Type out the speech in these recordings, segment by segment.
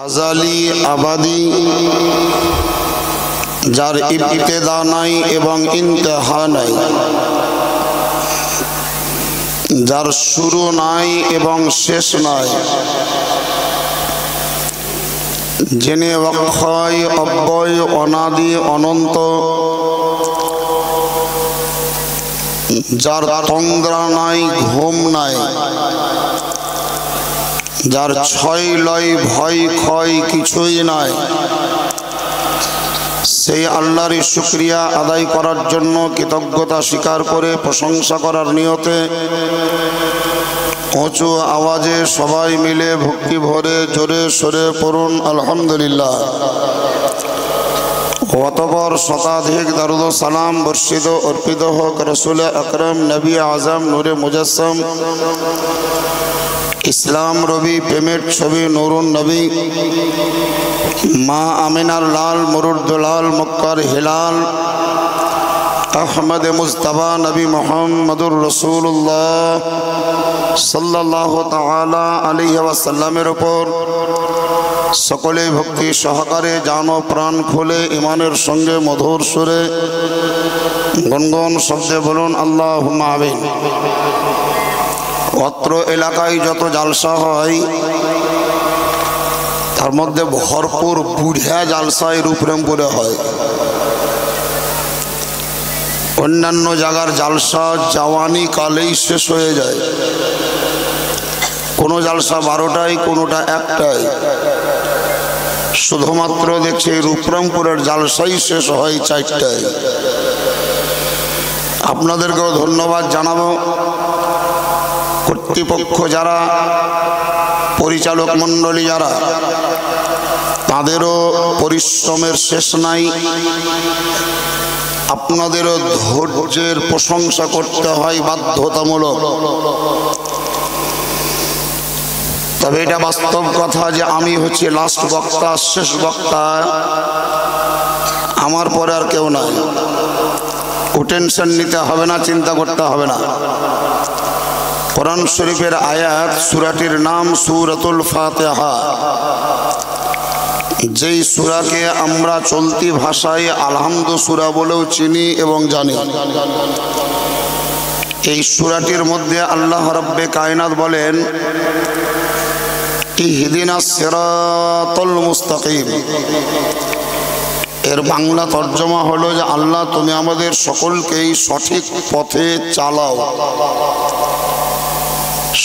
আজালি আবাদি, যার ইবতেদা নাই এবং ইন্তেহা নাই, যার শুরু নাই এবং শেষ নাই, যিনি অক্ষয় অব্যয় অনাদি অনন্ত, যার তন্দ্রা নাই ঘুম নাই, যার ছয় লয় ভয় ক্ষয় কিছুই নাই, সেই আল্লাহরই শুকরিয়া আদায় করার জন্য কৃতজ্ঞতা স্বীকার করে প্রশংসা করার নিয়তে উঁচু আওয়াজে সবাই মিলে ভক্তি ভরে জোরে সরে পড়ুন আলহামদুলিল্লাহ। অতঃপর শতাধিক দরুদ ও সালাম বর্ষিত অর্পিত হোক রসুল আকরম নবী আজম নূরে মুজাসসম ইসলাম রবি প্রেমের ছবি নুরুন নবী মা আমিনার লাল মুরুদ্দুলাল মক্কার হিলাল আহমদ মুস্তাফা নবী মুহাম্মদুর রাসূলুল্লাহ সাল্লাল্লাহু তাআলা আলাইহি ওয়াসাল্লামের উপর সকলে ভক্তি সহকারে জান ও প্রাণ খুলে ইমানের সঙ্গে মধুর সুরে গুনগুন শব্দে বলুন আল্লাহুম্মা আমিন। অত্র এলাকায় যত জালসা হয় তার মধ্যে ভরপুর বুড়া জালসায় রূপরামপুরে হয়। অন্যান্য জায়গার জালসা জওয়ানি কালেই শেষ হয়ে যায়, কোনো জালসা 12টায় কোনোটা 1টায়, শুধুমাত্র দেখছি রূপরামপুরের জালসাই শেষ হয় 4টায়। আপনাদেরকেও ধন্যবাদ জানাবো, কর্তৃপক্ষ যারা, পরিচালক মণ্ডলী যারা, তাদেরও পরিশ্রমের শেষ নাই। আপনাদেরও ধৈর্যের প্রশংসা করতে হয় বাধ্যতামূলক। তবে এটা বাস্তব কথা যে আমি হচ্ছে লাস্ট বক্তা, শেষ বক্তা, আমার পরে আর কেউ নাই। ও টেনশন নিতে হবে না, চিন্তা করতে হবে না। কোরআন শরীফের আয়াত, সূরাটির নাম সূরাতুল ফাতিহা, যেই সূরাকে আমরা চলতি ভাষায় আলহামদু সূরা বলেও চিনি এবং জানি। এই সূরাটির মধ্যে আল্লাহ রাব্বে কায়নাত বলেন ইহদিনাস সিরাতাল মুস্তাকিম। এর বাংলা তর্জমা হলো যে আল্লাহ তুমি আমাদের সকলকেই সঠিক পথে চালাও,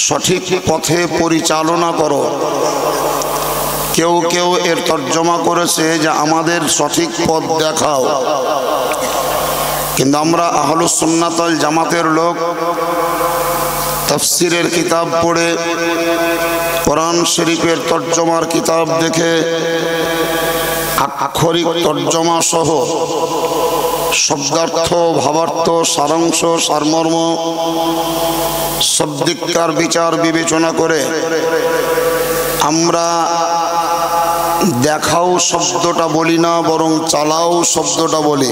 সঠিক পথে পরিচালনা করো। কেউ কেউ এর তর্জমা করেছে যে আমাদের সঠিক পথ দেখাও, কিন্তু আমরা আহলুস সুন্নাত ওয়াল জামাতের লোক তাফসীরের কিতাব পড়ে, কোরআন শরীফের তর্জমার কিতাব দেখে, আক্ষরিক তর্জমা সহ শব্দার্থ, ভাবার্থ, সারাংশ, সারমর্ম সব দিককার বিচার বিবেচনা করে আমরা দেখাও শব্দটা বলি না, বরং চালাও শব্দটা বলি।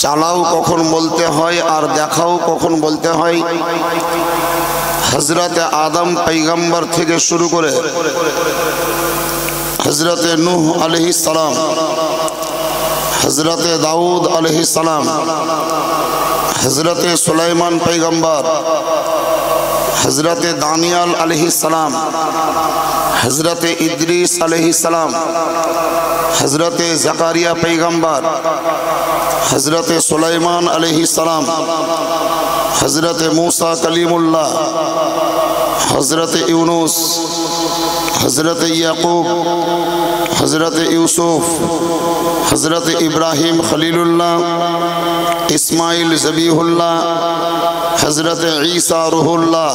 চালাও কখন বলতে হয় আর দেখাও কখন বলতে হয়, হযরতে আদম পয়গম্বর থেকে শুরু করে হযরতে নূহ আলাইহিস সালাম, হযরতে দাউদ আলাইহিস সালাম, হযরতে সুলাইমান পয়গম্বর, হযরতে দানিয়াল আলাইহিস সালাম, হযরতে ইদ্রিস আলাইহিস সালাম, হযরতে জাকারিয়া পয়গম্বর, হযরতে সুলাইমান আলাইহিস সালাম, হযরতে মূসা কলিমুল্লাহ, হযরতে ইউনুস, হযরতে ইয়াকুব, হযরতে ইউসুফ, হযরতে ইব্রাহিম খলিলুল্লাহ, ইসমাইল জবিহুল্লাহ, হযরতে ঈসা রুহুল্লাহ,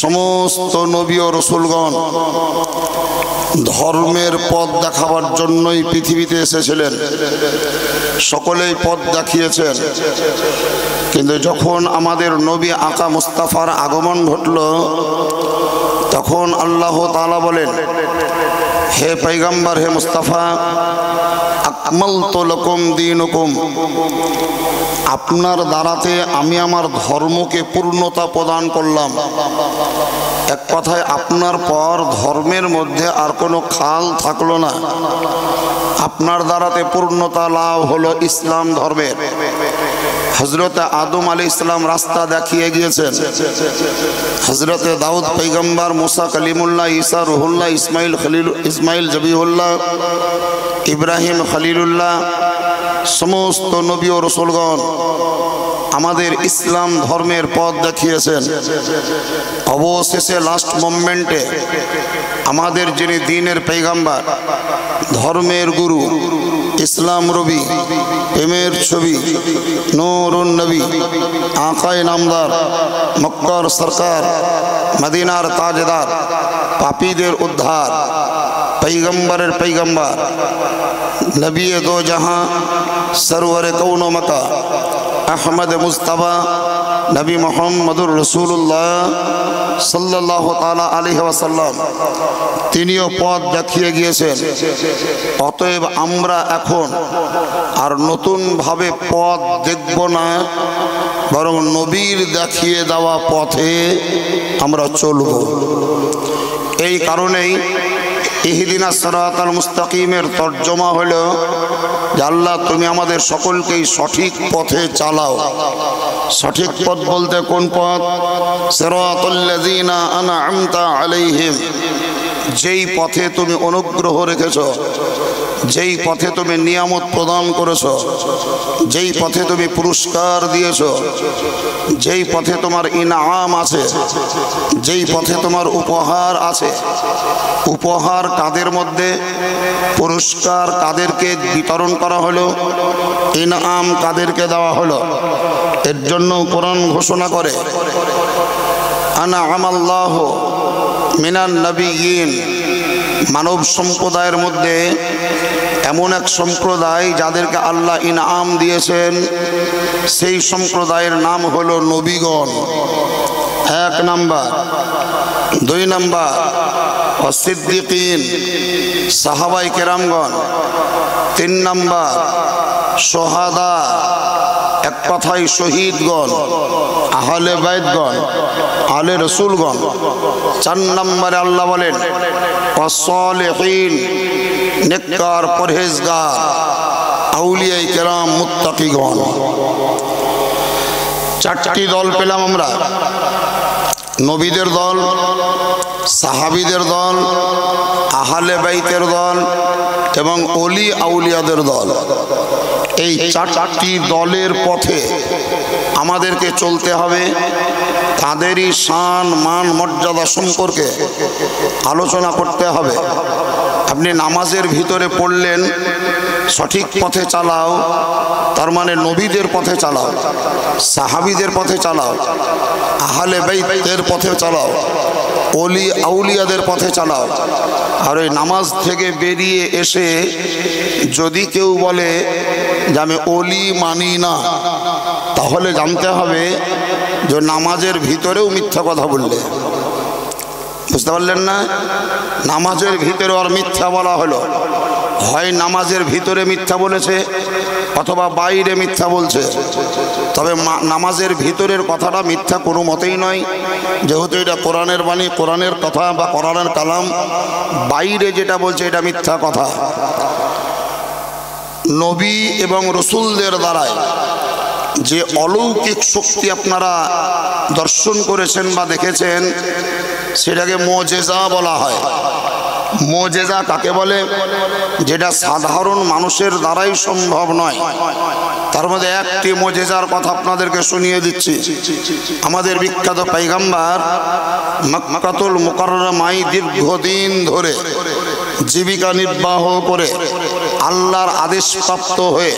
সমস্ত নবী ও রাসূলগণ ধর্মের পথ দেখাবার জন্যই পৃথিবীতে এসেছিলেন। সকলেই পথ দেখিয়েছেন, কিন্তু যখন আমাদের নবী আকা মুস্তাফার আগমন ঘটল, তখন আল্লাহ তাআলা বলেন, হে পয়গম্বর, হে মুস্তাফা, আকমালতু লাকুম দীনুকুম, আপনার দ্বারাতে আমি আমার ধর্মকে পূর্ণতা প্রদান করলাম। এক কথায় আপনার পর ধর্মের মধ্যে আর কোনো খাল থাকলো না। আপনার দ্বারাতে পূর্ণতা লাভ হলো ইসলাম ধর্মের। হযরতে আদম আলাইহিস সালাম রাস্তা দেখিয়ে গিয়েছেন। হযরতে দাউদ পয়গম্বর, মুসা কালিমুল্লাহ, ঈসা রুহুল্লাহ, ইসমাইল জবিহুল্লাহ, ইব্রাহিম খলিলুল্লাহ, সমস্ত নবী ও রাসূলগণ আমাদের ইসলাম ধর্মের পথ দেখিয়েছেন। অবশেষে লাস্ট মোমেন্টে আমাদের যিনি দ্বীনের পয়গম্বর, ধর্মের গুরু, ইসলাম রবি, প্রেমের ছবি, নূরুন নবী, আকায়ে নামদার, মক্কার সরকার, মদিনার তাজদার, পাপীদের উদ্ধার, পয়গম্বরের পয়গম্বর, নবী দো জাহাঁ, সরওয়ারে কৌন মকা, আহমদ মুস্তাফা নবী মুহাম্মদুর রাসূলুল্লাহ সাল্লাল্লাহু তাআলা আলাইহি ওয়াসাল্লাম, তিনিও পথ দেখিয়ে গিয়েছেন। অতএব আমরা এখন আর নতুন ভাবে পথ দেখব না, বরং নবীর দেখিয়ে দেওয়া পথে আমরা চলব। এই কারণেই ইহদিনাস সিরাতাল মুস্তাকিমের তর্জমা হলো যে আল্লাহ তুমি আমাদের সকলকেই সঠিক পথে চালাও। সঠিক পথ বলতে কোন পথ? সিরাতাল্লাযীনা আনআমতা আলাইহিম, যেই পথে তুমি অনুগ্রহ রেখেছো, যেই পথে তুমি নিয়ামত প্রদান করেছো, যেই পথে তুমি পুরস্কার দিয়েছো, যেই পথে তোমার ইনাম আছে, যেই পথে তোমার উপহার আছে। উপহার কাদের মধ্যে, পুরস্কার কাদেরকে বিতরণ করা হলো, ইনাম কাদেরকে দেওয়া হলো। এর জন্য কোরআন ঘোষণা করে আনআমাল্লাহু মিনান নবিয়্যিন, মানব সম্প্রদায়ের মধ্যে এমন এক সম্প্রদায় যাদেরকে আল্লাহ ইনাম দিয়েছেন, সেই সম্প্রদায়ের নাম হলো নবীগণ, এক নাম্বার। দুই নাম্বার সিদ্দিকিন, সাহাবায়ে কেরামগণ। তিন নাম্বার সোহাদা, এক কথায় শহীদগণ, আহলে বাইতগণ, আলে রসুলগণ। চার নম্বরে আল্লাহ বলেন ওয়াসসালিহিন, নেককার পরহেজগার, আউলিয়ায়ে কেরাম, মুত্তাকিগণ। চারটি দল পেলাম আমরা, নবীদের দল, সাহাবীদের দল, আহলে বাইতের দল এবং ওলি আউলিয়াদের দল। এই চারটি দলের পথে আমাদেরকে চলতে হবে। তাদেরই শান মান মর্যাদা সম্পর্কে আলোচনা করতে হবে। আপনি নামাজের ভিতরে পড়লেন সঠিক পথে চালাও, তার মানে নবীদের পথে চালাও, সাহাবীদের পথে চালাও, আহলে বাইতের পথে চালাও, ওলি আউলিয়াদের পথে চালাও। আর ওই নামাজ থেকে বেরিয়ে এসে যদি কেউ বলে যে আমি ওলি মানি না, তাহলে জানতে হবে যে নামাজের ভিতরেও মিথ্যা কথা বললে। বুঝতে পারলেন না? নামাজের ভিতরে আর মিথ্যা বলা হলো, হয় নামাজের ভিতরে মিথ্যা বলেছে অথবা বাইরে মিথ্যা বলছে। তবে নামাজের ভিতরের কথাটা মিথ্যা কোনো মতেই নয়, যেহেতু এটা কোরআনের বাণী, কোরআনের কথা বা কোরআনের কালাম। বাইরে যেটা বলছে এটা মিথ্যা কথা। নবী এবং রসুলদের দ্বারায় যে অলৌকিক শক্তি আপনারা দর্শন করেছেন বা দেখেছেন, সেটাকে মুজিজা বলা হয়। মুজিজা কাকে বলে? যেটা সাধারণ মানুষের দ্বারাই সম্ভব নয়। তার মধ্যে একটি মুজিজার কথা আপনাদেরকে শুনিয়ে দিচ্ছি। আমাদের বিখ্যাত পয়গম্বর মক্কাতুল মুকাররমায় দীর্ঘদিন ধরে জীবিকা নির্বাহ করে আল্লাহর আদেশপ্রাপ্ত হয়ে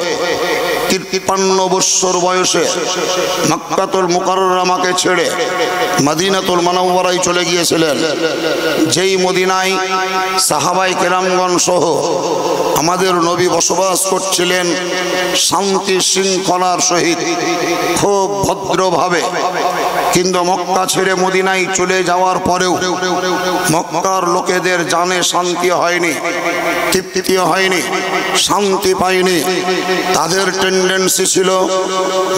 53 বছর বয়সে মক্কাতুল মুকাররমাকে ছেড়ে মদিনাতুল মুনাওয়ারায় চলে গিয়েছিলেন। যেই মদিনায় সাহাবায়ে কেরামগণ সহ আমাদের নবী বসবাস করছিলেন শান্তি শৃঙ্খলার সহিত, খুব ভদ্রভাবে। কিন্তু মক্কা ছেড়ে মদিনায় চলে যাওয়ার পরেও মক্কার লোকেদের জানে শান্তি হয়নি, তৃপ্তি হয়নি, শান্তি পায়নি। তাদের টেন্ডেন্সি ছিল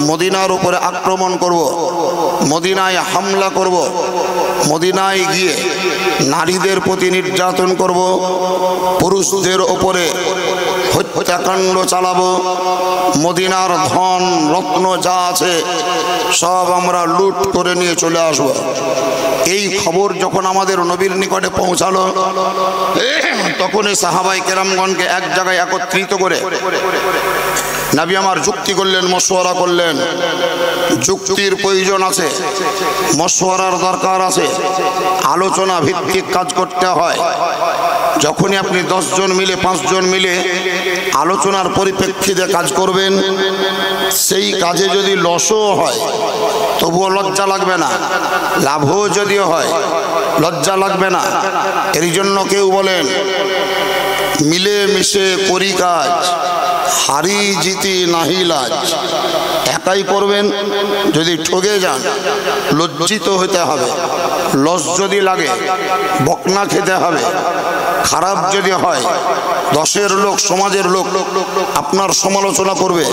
মদিনার উপরে আক্রমণ করব, মদিনায় হামলা করব, মদিনায় গিয়ে নারীদের প্রতি নির্যাতন করব, পুরুষদের ওপরে হত্যাকাণ্ড চালাবো, মদিনার ধন রত্ন যা আছে সব আমরা লুট করে নিয়ে চলে আসব। এই খবর যখন আমাদের নবীর নিকটে পৌঁছালো, তখন এই সাহাবাই কেরামগণকে এক জায়গায় একত্রিত করে নবী আমার যুক্তি করলেন, মশওয়ারা করলেন। যুক্তির প্রয়োজন আছে, মশওয়ারার দরকার আছে, আলোচনা ভিত্তিক কাজ করতে হয়। যখনই আপনি 10 জন মিলে 5 জন মিলে আলোচনার পরিপ্রেক্ষিতে কাজ করবেন, সেই কাজে যদি লসও হয় তবুও লজ্জা লাগবে না, লাভও যদিও হয় লজ্জা লাগবে না। এর জন্য কেউ বলেন মিলে মিশে করি কাজ, হারি জিতি নাহি লাজ। একাই করবেন, যদি ঠকে যান লজ্জিত হতে হবে, লস যদি লাগে বকনা খেতে হবে। খারাপ যদি হয় 10 লোক, সমাজের লোক আপনার সমালোচনা করবে,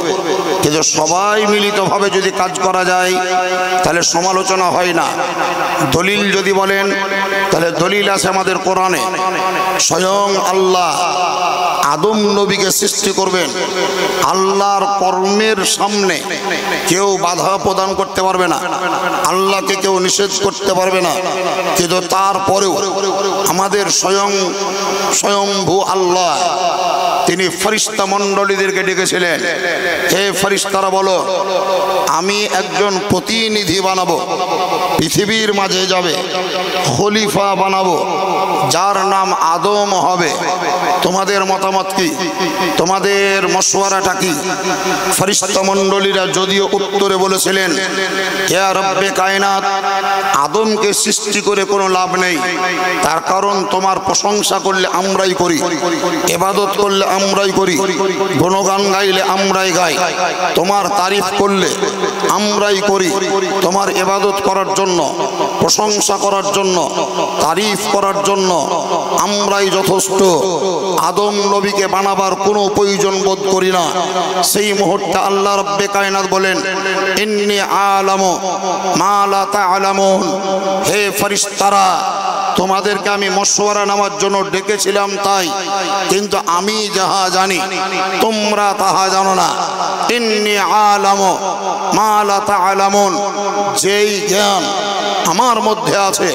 কিন্তু সবাই মিলিতভাবে যদি কাজ করা যায় তাহলে সমালোচনা হয় না। দলিল যদি বলেন তাহলে দলিল আছে আমাদের কোরআনে। স্বয়ং আল্লাহ আদম নবীকে সৃষ্টি করবেন, আল্লাহর কর্মের সামনে কেউ বাধা প্রদান করতে পারবে না, আল্লাহকে কেউ নিষেধ করতে পারবে না। কিন্তু তারপরেও আমাদের স্বয়ংভূ আল্লাহ তিনি ফেরেশতা মণ্ডলীদেরকে ডেকেছিলেন, হে ফেরেশতারা বলো, আমি একজন প্রতিনিধি বানাবো, পৃথিবীর মাঝে যাবে, খলিফা বানাবো, যার নাম আদম হবে। তোমাদের মতামত কি? তোমাদের মশওয়ারাটা কি? ফেরেশতা মণ্ডলীরা যদিও উত্তরে বলেছিলেন, ইয়া রব্বে কায়নাত, আদমকে সৃষ্টি করে কোনো লাভ নেই, তার কারণ তোমার প্রশংসা করলে আমরাই করি, ইবাদত করলে আমরাই করি, গুণগান গাইলে আমরাই গাই, তোমার তারিফ করলে আমরাই করি। তোমার ইবাদত করার জন্য, প্রশংসা করার জন্য, তারিফ করার জন্য আমরাই যথেষ্ট। আদম নবীকে বানাবার কোনো প্রয়োজন বোধ করি না। সেই মুহূর্তে আল্লাহ রব্বে কায়নাত বলেন, ইন্নী আলামু মা লা তা'লামুন। হে ফেরেশতারা, তোমাদেরকে আমি মশওয়ারা নেওয়ার জন্য ডেকেছিলাম তাই, কিন্তু আমি যাহা জানি তোমরা তাহা জানো না। ইন্নী আলামু মা লা তা'লামুন। যেই জ্ঞান আমার মধ্যে আছে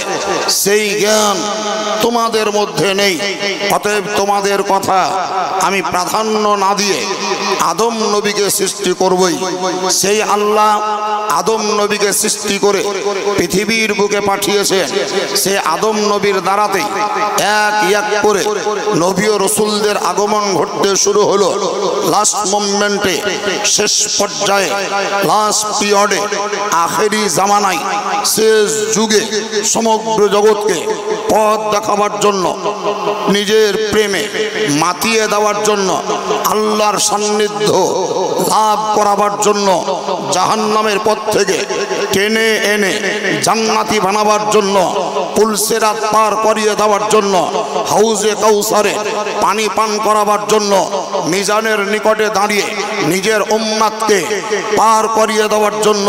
সেই জ্ঞান তোমাদের মধ্যে নেই। অতএব তোমাদের কথা আমি প্রাধান্য না দিয়ে আদম নবীকে সৃষ্টি করবই। সেই আল্লাহ আদম নবীকে সৃষ্টি করে পৃথিবীর বুকে পাঠিয়েছেন। সে আদম নবীর দ্বারাতে এক এক করে নবী ও রাসূলদের আগমন ঘটতে শুরু হলো। লাস্ট মোমেন্টে, শেষ পর্যায়ে, লাস্ট পিরিয়ডে, আখেরি জামানায়, শেষ যুগে সমগ্র জগৎকে পথ দেখাবার জন্য, নিজের প্রেমে মাতিয়ে দেওয়ার জন্য, আল্লাহর সান্নিধ্য লাভ করাবার জন্য, জাহান্নামের পথ থেকে টেনে এনে জান্নাতি বানাবার জন্য, পুলসিরাত পার করিয়ে দেওয়ার জন্য, হাউজে কাউসারে পানি পান করাবার জন্য, মিজানের নিকটে দাঁড়িয়ে নিজের উম্মতকে পার করিয়ে দেওয়ার জন্য,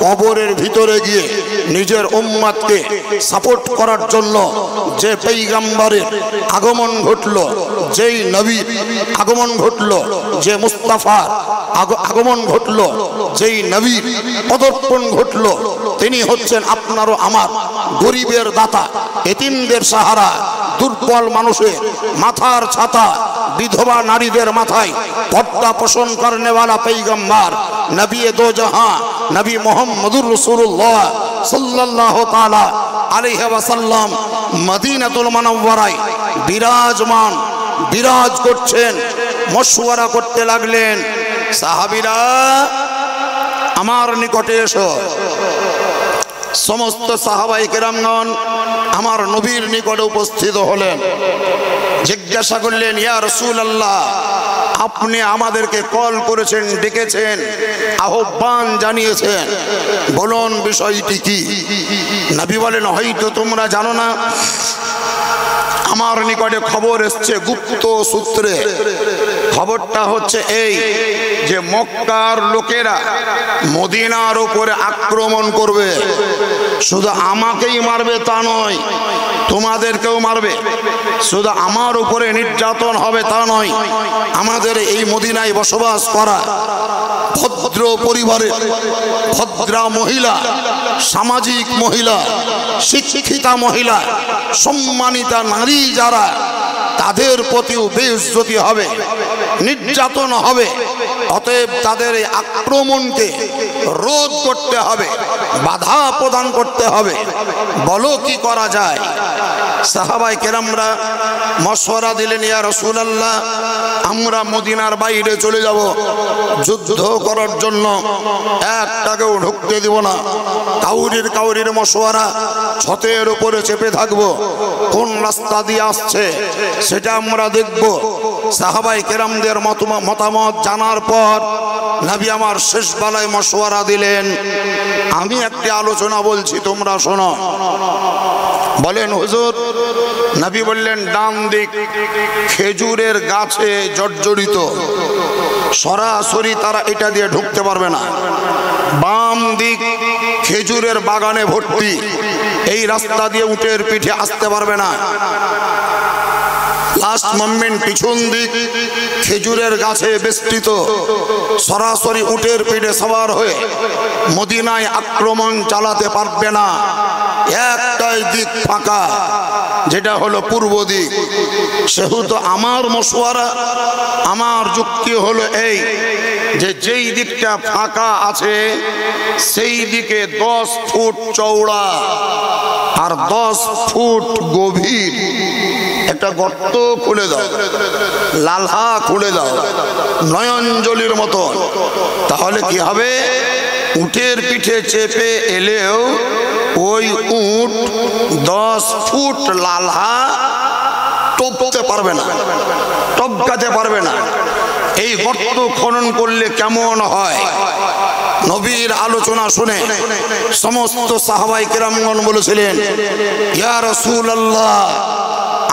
কবরের ভিতরে গিয়ে নিজের উম্মতকে সাপোর্ট করার জন্য যে পয়গম্বরের আগমন ঘটলো, যেই নবী আগমন ঘটলো, যে মুস্তাফার আগমন ঘটলো, যেই নবীর পদার্পণ ঘটলো, তিনি হচ্ছেন আপনারও আমার গরিবের দাতা, এতিমদের সাহারা, দুর্বল মানুষের মাথার ছাতা, বিধবা নারীদের মাথায় পর্দা পোষণ করনেওয়ালা পয়গম্বর, নবী দো জাহাঁ, নবী মুহাম্মদুর রাসূলুল্লাহ সাল্লাল্লাহু তাআলা আলাইহি ওয়াসাল্লাম মদিনাতুল মুনাওয়ারায় বিরাজমান, বিরাজ করছেন। মশওয়ারা করতে লাগলেন, সাহাবীরা আমার নিকটে এসো। সমস্ত সাহাবায়ে কেরামগণ আমার নবীর নিকটে উপস্থিত হলেন। জিজ্ঞাসা করলেন, ইয়া রাসূলুল্লাহ, আপনি আমাদেরকে কল করেছেন, ডেকেছেন, আহ্বান জানিয়েছেন, বলুন বিষয়টি কি? নবী বলেন, হয়তো তোমরা জানো না, আমার নিকটে খবর এসছে গুপ্ত সূত্রে। খবরটা হচ্ছে এই যে মক্কার লোকেরা মদিনার উপরে আক্রমণ করবে। শুধু আমাকেই মারবে তা নয়, তোমাদেরকেও মারবে। শুধু আমার উপরে নির্যাতন হবে তা নয়, আমাদের এই মদিনায় বসবাস করা ভদ্র পরিবারের ভদ্রা মহিলা, সামাজিক মহিলা, শিক্ষিতা মহিলা, সম্মানিতা নারী যারা, তাদের প্রতিও বেইজ্জতি হবে, নির্যাতন হবে। অতএব তাদের এই আক্রমণকে রোধ করতে হবে, বাধা প্রদান করতে হবে। বলো কি করা যায়? সাহাবায়ে কেরামরা মশওয়ারা দিলেন, ইয়া রাসূলুল্লাহ, আমরা মদিনার বাইরে চলে যাব যুদ্ধ করার জন্য, একটাকেও ঢুকতে দিব না। কাউরির মশওয়ারা, ছতের উপরে চেপে থাকবো, কোন রাস্তা দিয়ে আসছে সেটা আমরা দেখব। সাহাবায়ে কেরামদের মতামত জানার পর নবী আমার শেষ বেলায় মশওয়ারা দিলেন, আমি একটি আলোচনা বলছি, তোমরা শোনো। বলেন হুজুর? নবী বললেন, ডান দিক খেজুরের গাছে জর্জরিত, সরাসরি তারা এটা দিয়ে ঢুকতে পারবে না। বাম দিক খেজুরের বাগানে ভর্তি, এই রাস্তা দিয়ে উটের পিঠে আসতে পারবে না। লাস্ট মোমেন্ট পিছন দিক খেজুরের গাছে বেষ্টিত, সরাসরি উটের পিঠে সওয়ার হয়ে মদিনায় আক্রমণ চালাতে পারবে না। একটাই দিক ফাঁকা, যেটা হলো পূর্ব দিক। সেহেতু আমার মশওয়ারা, আমার যুক্তি হলো এই যে যেই দিকটা ফাঁকা আছে সেই দিকে 10 ফুট চওড়া আর 10 ফুট গভীর একটা গর্ত খুলে দাও, লালহা খুলে দাও নয়নজলির মতো। তাহলে কি হবে? উটের পিঠে চেপে এলেও ওই উট 10 ফুট লালহা টপতে পারবে না, টপকাতে পারবে না। এই গর্ত খনন করলে কেমন হয়? নবীর আলোচনা শুনে সমস্ত সাহাবায়ে কেরামগণ বলেছিলেন, ইয়া রাসূলুল্লাহ,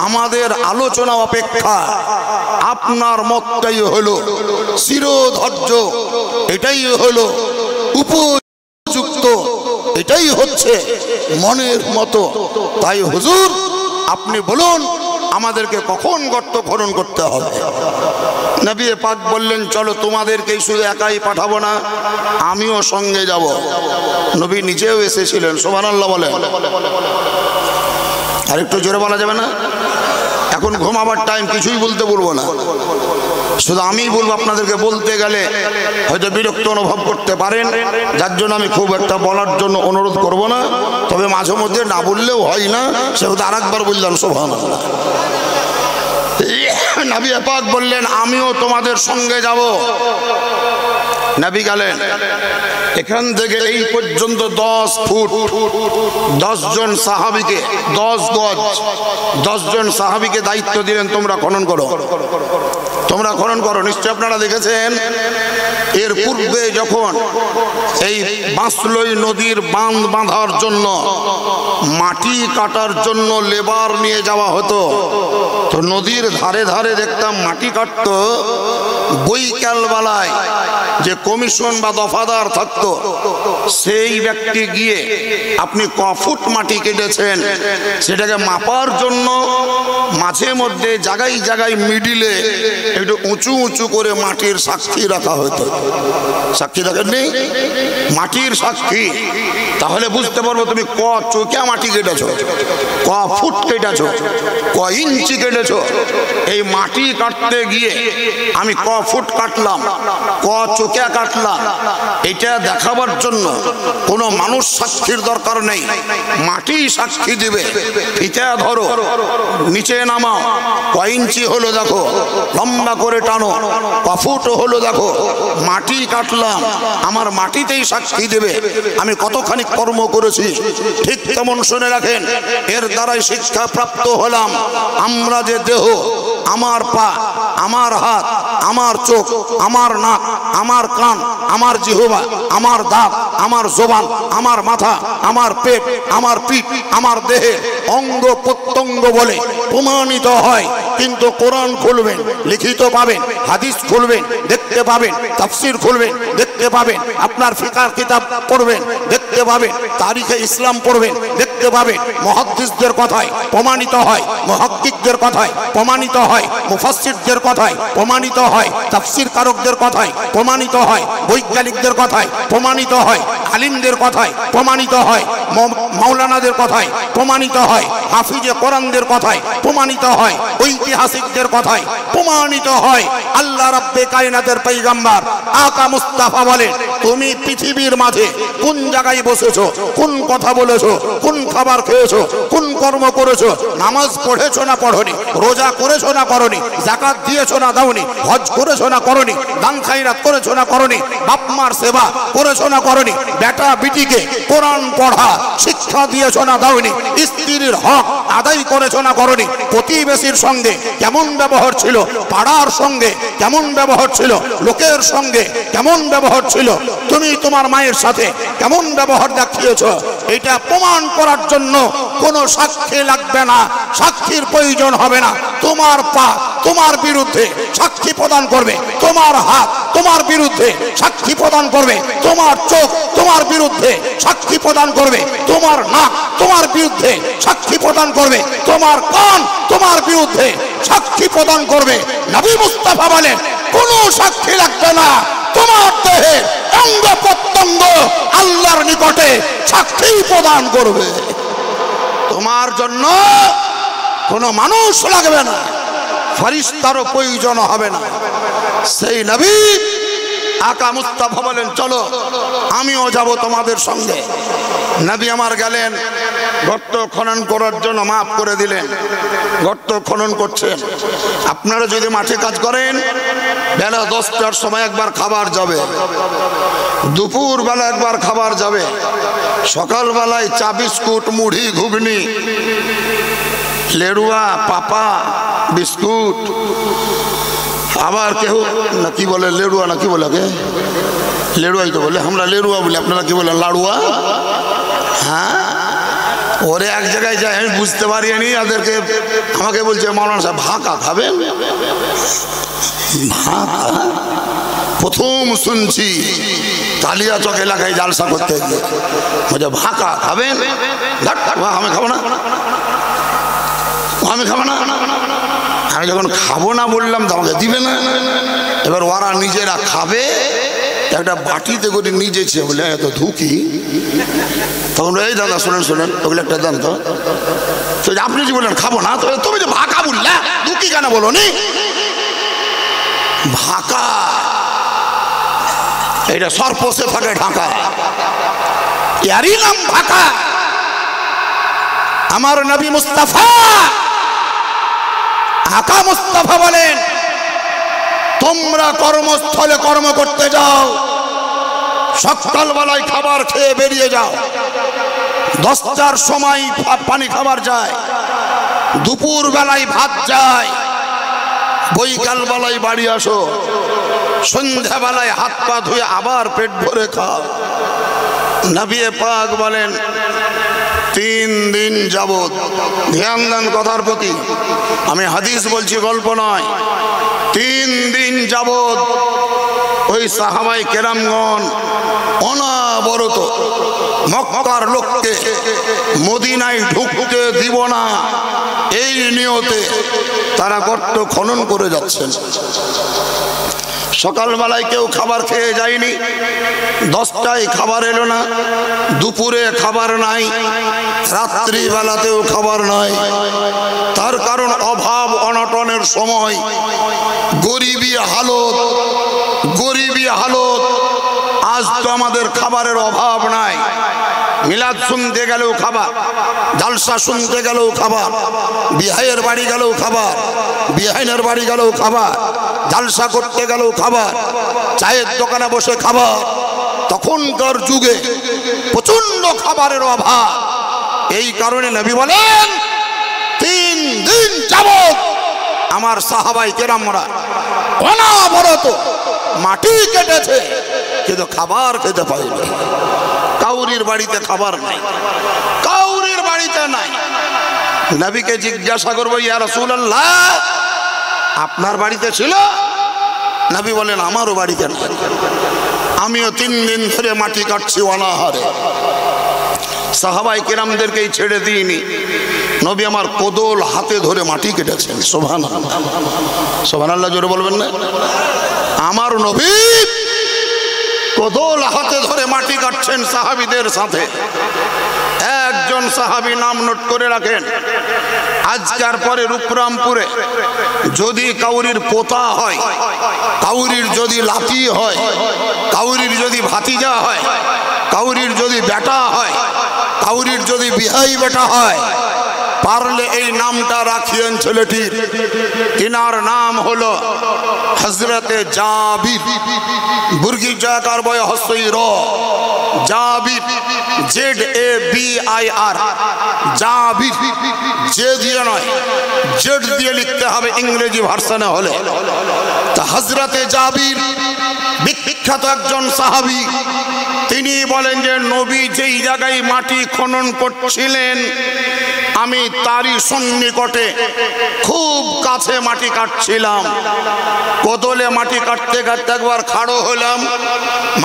আমাদের আলোচনা অপেক্ষা আপনার মতটাই হলো শিরোধার্য, এটাই হলো উপযুক্ত, এটাই হচ্ছে মনের মতো। তাই হুজুর, আপনি বলুন আমাদেরকে কখন গর্ত খনন করতে হবে? নবী পাক বললেন, চলো তোমাদেরকেই শুধু একাই পাঠাবো না, আমিও সঙ্গে যাব। নবী নিজেও এসেছিলেন, সুবহানাল্লাহ বলেন। আর একটু জোরে বলা যাবে না? এখন ঘুমাবার টাইম, কিছুই বলতে বলবো না, শুধু আমি বলবো। আপনাদেরকে বলতে গেলে হয়তো বিরক্ত অনুভব করতে পারেন, যার জন্য আমি খুব একটা বলার জন্য অনুরোধ করব না। তবে মাঝে মধ্যে না বললেও হয় না, সেহেতু আরেকবার বললাম সুবহানাল্লাহ। নবী পাক বললেন, আমিও তোমাদের সঙ্গে যাব। নবী গেলেন, এখান থেকে এই পর্যন্ত 10 ফুট, 10 জন সাহাবীকে 10 গজ, 10 জন সাহাবীকে দায়িত্ব দিলেন, তোমরা খনন করো, তোমরা খনন করো। নিশ্চয় আপনারা দেখেছেন, এর পূর্বে যখন এই বাঁশলই নদীর বাঁধ বাঁধার জন্য, মাটি কাটার জন্য লেবার নিয়ে যাওয়া হতো, তো নদীর ধারে ধারে দেখতাম মাটি কাটতো। বৈকালবেলায় যে কমিশন বা দফাদার থাকতো, সেই ব্যক্তি গিয়ে আপনি ক ফুট মাটি কেটেছেন সেটাকে মাপার জন্য মাঝে মধ্যে জায়গায় জায়গায় মিডিলে একটু উঁচু উঁচু করে মাটির সাক্ষী রাখা হতো। সাক্ষী রাখেননি? মাটির সাক্ষী। তাহলে বুঝতে পারবো তুমি ক চোখা মাটি কেটেছো, ক ফুট কেটেছো, ক ইঞ্চি কেটেছো। এই মাটি কাটতে গিয়ে আমি ক ফুট কাটলাম, ক চোখা কাটলাম, এটা দেখাবার জন্য কোনো মানুষ সাক্ষীর দরকার নেই, মাটি সাক্ষী দিবে। ফিতা ধরো, নিচে নামাও, ক ইঞ্চি হলো দেখো, লম্বা করে টানো, ক ফুট হলো দেখো। মাটি কাটলাম, আমার মাটিতেই সাক্ষী দেবে আমি কতখানি কর্ম করেছি। ঠিক তেমন শুনে রাখেন, এর দ্বারাই শিক্ষা প্রাপ্ত হলাম আমরা যে দেহ আমার পা, আমার হাত, আমার চোখ, আমার নাক, আমার কান, আমার জিহ্বা, আমার দাঁত, আমার জবান, আমার মাথা, আমার পেট, আমার পিঠ, আমার দেহে অঙ্গ প্রত্যঙ্গ বলে প্রমাণিত হয়। কিন্তু কোরআন খুলবেন, লিখিত পাবেন, হাদিস খুলবেন, দেখতে পাবেন, তাফসীর খুলবেন, দেখতে পাবেন, আপনার ফিকার কিতাব পড়বেন, দেখতে পাবেন, তারিখে ইসলাম পড়বেন, দেখতে পাবেন, মুহাদ্দিসদের কথায় প্রমাণিত হয়, মুহাক্কিকদের কথায় প্রমাণিত হয়, মুফাসসিরদের কথায় প্রমাণিত হয়, তাফসীর কারকদের কথায় প্রমাণিত হয়, বৈজ্ঞানিকদের কথায় প্রমাণিত হয়, আলিমদের কথায় প্রমাণিত হয়, মাওলানাদের কথায় প্রমাণিত হয়, হাফিজে কোরআনদের কথায় প্রমাণিত হয়, ঐতিহাসিকদের কথায় প্রমাণিত হয়। আল্লাহ রাব্বে কায়নাতের পয়গম্বর আকা মুস্তাফা বলেন, তুমি পৃথিবীর মাঝে কোন জায়গায় বসেছো, কোন কথা বলেছো, কোন খাবার খেয়েছো, কোন কর্ম করেছো, নামাজ পড়েছো না পড়োনি, রোজা করেছো না করোনি, যাকাত দিয়েছো না দাওনি, হজ করেছো না করোনি, দান খায়রাত করেছো না করোনি, বাপ মার সেবা করেছো না করোনি, বেটা বিটিকে কোরআন পড়া শিক্ষা দিয়েছো না দাওনি, স্ত্রীর হক আদায় করেছো না করোনি, প্রতিবেশীর সঙ্গে কেমন ব্যবহার ছিল, পাড়ার সঙ্গে কেমন ব্যবহার ছিল, লোকের সঙ্গে কেমন ব্যবহার ছিল, তুমি তোমার মায়ের সাথে কেমন ব্যবহার দেখিয়েছো, এটা প্রমাণ করার জন্য কোনো সাক্ষী লাগবে না, সাক্ষীর প্রয়োজন হবে না। তোমার পা তোমার বিরুদ্ধে সাক্ষী প্রদান করবে, তোমার হাত তোমার বিরুদ্ধে সাক্ষী প্রদান করবে, তোমার চোখ তোমার বিরুদ্ধে সাক্ষী প্রদান করবে, তোমার নাক তোমার বিরুদ্ধে সাক্ষী প্রদান করবে, তোমার কান তোমার বিরুদ্ধে সাক্ষী প্রদান করবে। নবী মুস্তাফা বলেন, কোনো সাক্ষী লাগবে না, তোমার দেহে অঙ্গ প্রত্যঙ্গ আল্লাহর নিকটে সাক্ষী প্রদান করবে। তোমার জন্য কোনো মানুষ লাগবে না, ফেরেশতারও প্রয়োজন হবে না। সেই নবী আকা মুস্তাফা বলেন, চলো আমিও যাব তোমাদের সঙ্গে। নবী আমার গেলেন, গর্ত খনন করার জন্য মাফ করে দিলেন, গর্ত খনন করছেন। আপনারা যদি মাঠে কাজ করেন, বেলা 10টার সময় একবার খাবার যাবে, দুপুর বেলা একবার খাবার যাবে, সকালবেলায় চা বিস্কুট মুড়ি ঘুগনি লেড়ুয়া পাপা বিস্কুট, আবার কেউ না কি বলে লেড়ুয়া না কি বলে, লেড়ুয়াই তো বলে, আমরা লেড়ুয়া বলি, আপনারা কি বলেন লাড়ুয়া? হ্যাঁ, ওরে এক জায়গায় যায় আমি বুঝতে পারিনি, ওদেরকে আমাকে বলছে মাওলানা সাহেব ভাকা খাবেন। ভাকা প্রথম শুনছি কালিয়াচক এলাকায় জালসা করতে গিয়ে, বলছে ভাকা খাবেন, আমি খাবো না, আমি খাবো না। আমি যখন খাবো না বললাম তো আমাকে দিবে না। এবার ওরা নিজেরা খাবে, একটা বাটিতে করে নিজেছে বলে এত ধুকি, তখন এই দাদা শোনেন শোনেন ওগুলো একটা দেন তো। আপনি যে বললেন খাবো না, তো তুমি যে ভাকা বললে ধুকি কেন বলো নি? ভাকা এটা সর্পসে থাকে ঢাকা, এরই নাম ভাকা। আমার নবী মুস্তাফা আকা মুস্তাফা বলেন, তোমরা কর্মস্থলে কর্ম করতে যাও, সকালবেলায় খাবার খেয়ে বেরিয়ে যাও, 10টার সময় পানি খাবার যায়, দুপুর বেলায় ভাত যায়, বৈকাল বেলায় বাড়ি আসো, সন্ধ্যাবেলায় হাত পা ধুয়ে আবার পেট ভরে খাও। নবী পাক বলেন 3 দিন যাবত, ধ্যান দেন কথার প্রতি, আমি হাদিস বলছি গল্প নয়, 3 দিন যাবত ওই সাহাবাই কেরামগণ অনবরত মক্কার লোককে মদিনায় ঢুকতে দিব না এই নিয়তে তারা গর্ত খনন করে যাচ্ছেন। সকালবেলায় কেউ খাবার খেয়ে যায়নি, 10টায় খাবার এলো না, দুপুরে খাবার নাই, রাত্রিবেলাতেও খাবার নাই। তার কারণ অভাব অনটনের সময়, গরিবী হালত, গরিবী হালত। আজ তো আমাদের খাবারের অভাব নাই, মিলাদ শুনতে গেলেও খাবার, জালসা শুনতে গেলেও খাবার, বিহাইয়ের বাড়ি গেলেও খাবার, বিহাইনের বাড়ি গেলেও খাবার, জালসা করতে গেলেও খাবার, চায়ের দোকানে বসে খাবার। তখনকার যুগে প্রচন্ড খাবারের অভাব। এই কারণে নবী বলেন 3 দিন যাবত আমার সাহাবাই কেরামরা অনবরত মাটি কেটেছে, কিন্তু খাবার খেতে পাইনি। কাউরির বাড়িতে খাবার নাই, কাউরির বাড়িতে নাই। নবীকে জিজ্ঞাসা করবো, ইয়া রাসূলুল্লাহ আপনার বাড়িতে ছিল? নবী বলেন আমারও বাড়িতে নাই, আমিও 3 দিন ধরে মাটি কাটছি অনাহারে। সাহাবাই কেরামদেরকেই ছেড়ে দিইনি, নবী আমার কোদল হাতে ধরে মাটি কেটেছেন। সুবহানাল্লাহ, সুবহানাল্লাহ জোরে বলবেন না? আমার নবী কোদল হাতে ধরে মাটি কাটছেন সাহাবীদের সাথে। একজন সাহাবী নাম নোট করে রাখেন, আজকার পরে রূপরামপুরে যদি কাউরির পোতা হয়, কাউরির যদি লাতি হয়, কাউরির যদি ভাতিজা হয়, কাউরির যদি বেটা হয়, কাউরির যদি বিহাই বেটা হয়, পারলে এই নামটা রাখিয়েন ছেলেটির। ইনার নাম হলো হযরতে জাবির, বুর্গি জাকার বয় হসইর জাবির, ZABIR জাবির। যে দিয়ে নয়, জেড দিয়ে লিখতে হবে ইংরেজি ভার্সনে হলে। তা হযরতে জাবির বিখ্যাত একজন সাহাবী, তিনি বলেন যে নবী যেই জায়গায় মাটি খনন করছিলেন আমি তারই সন্নিকটে খুব কাছে মাটি কাটছিলাম। কোদলে মাটি কাটতে কাটতে একবার খাড়ো হলাম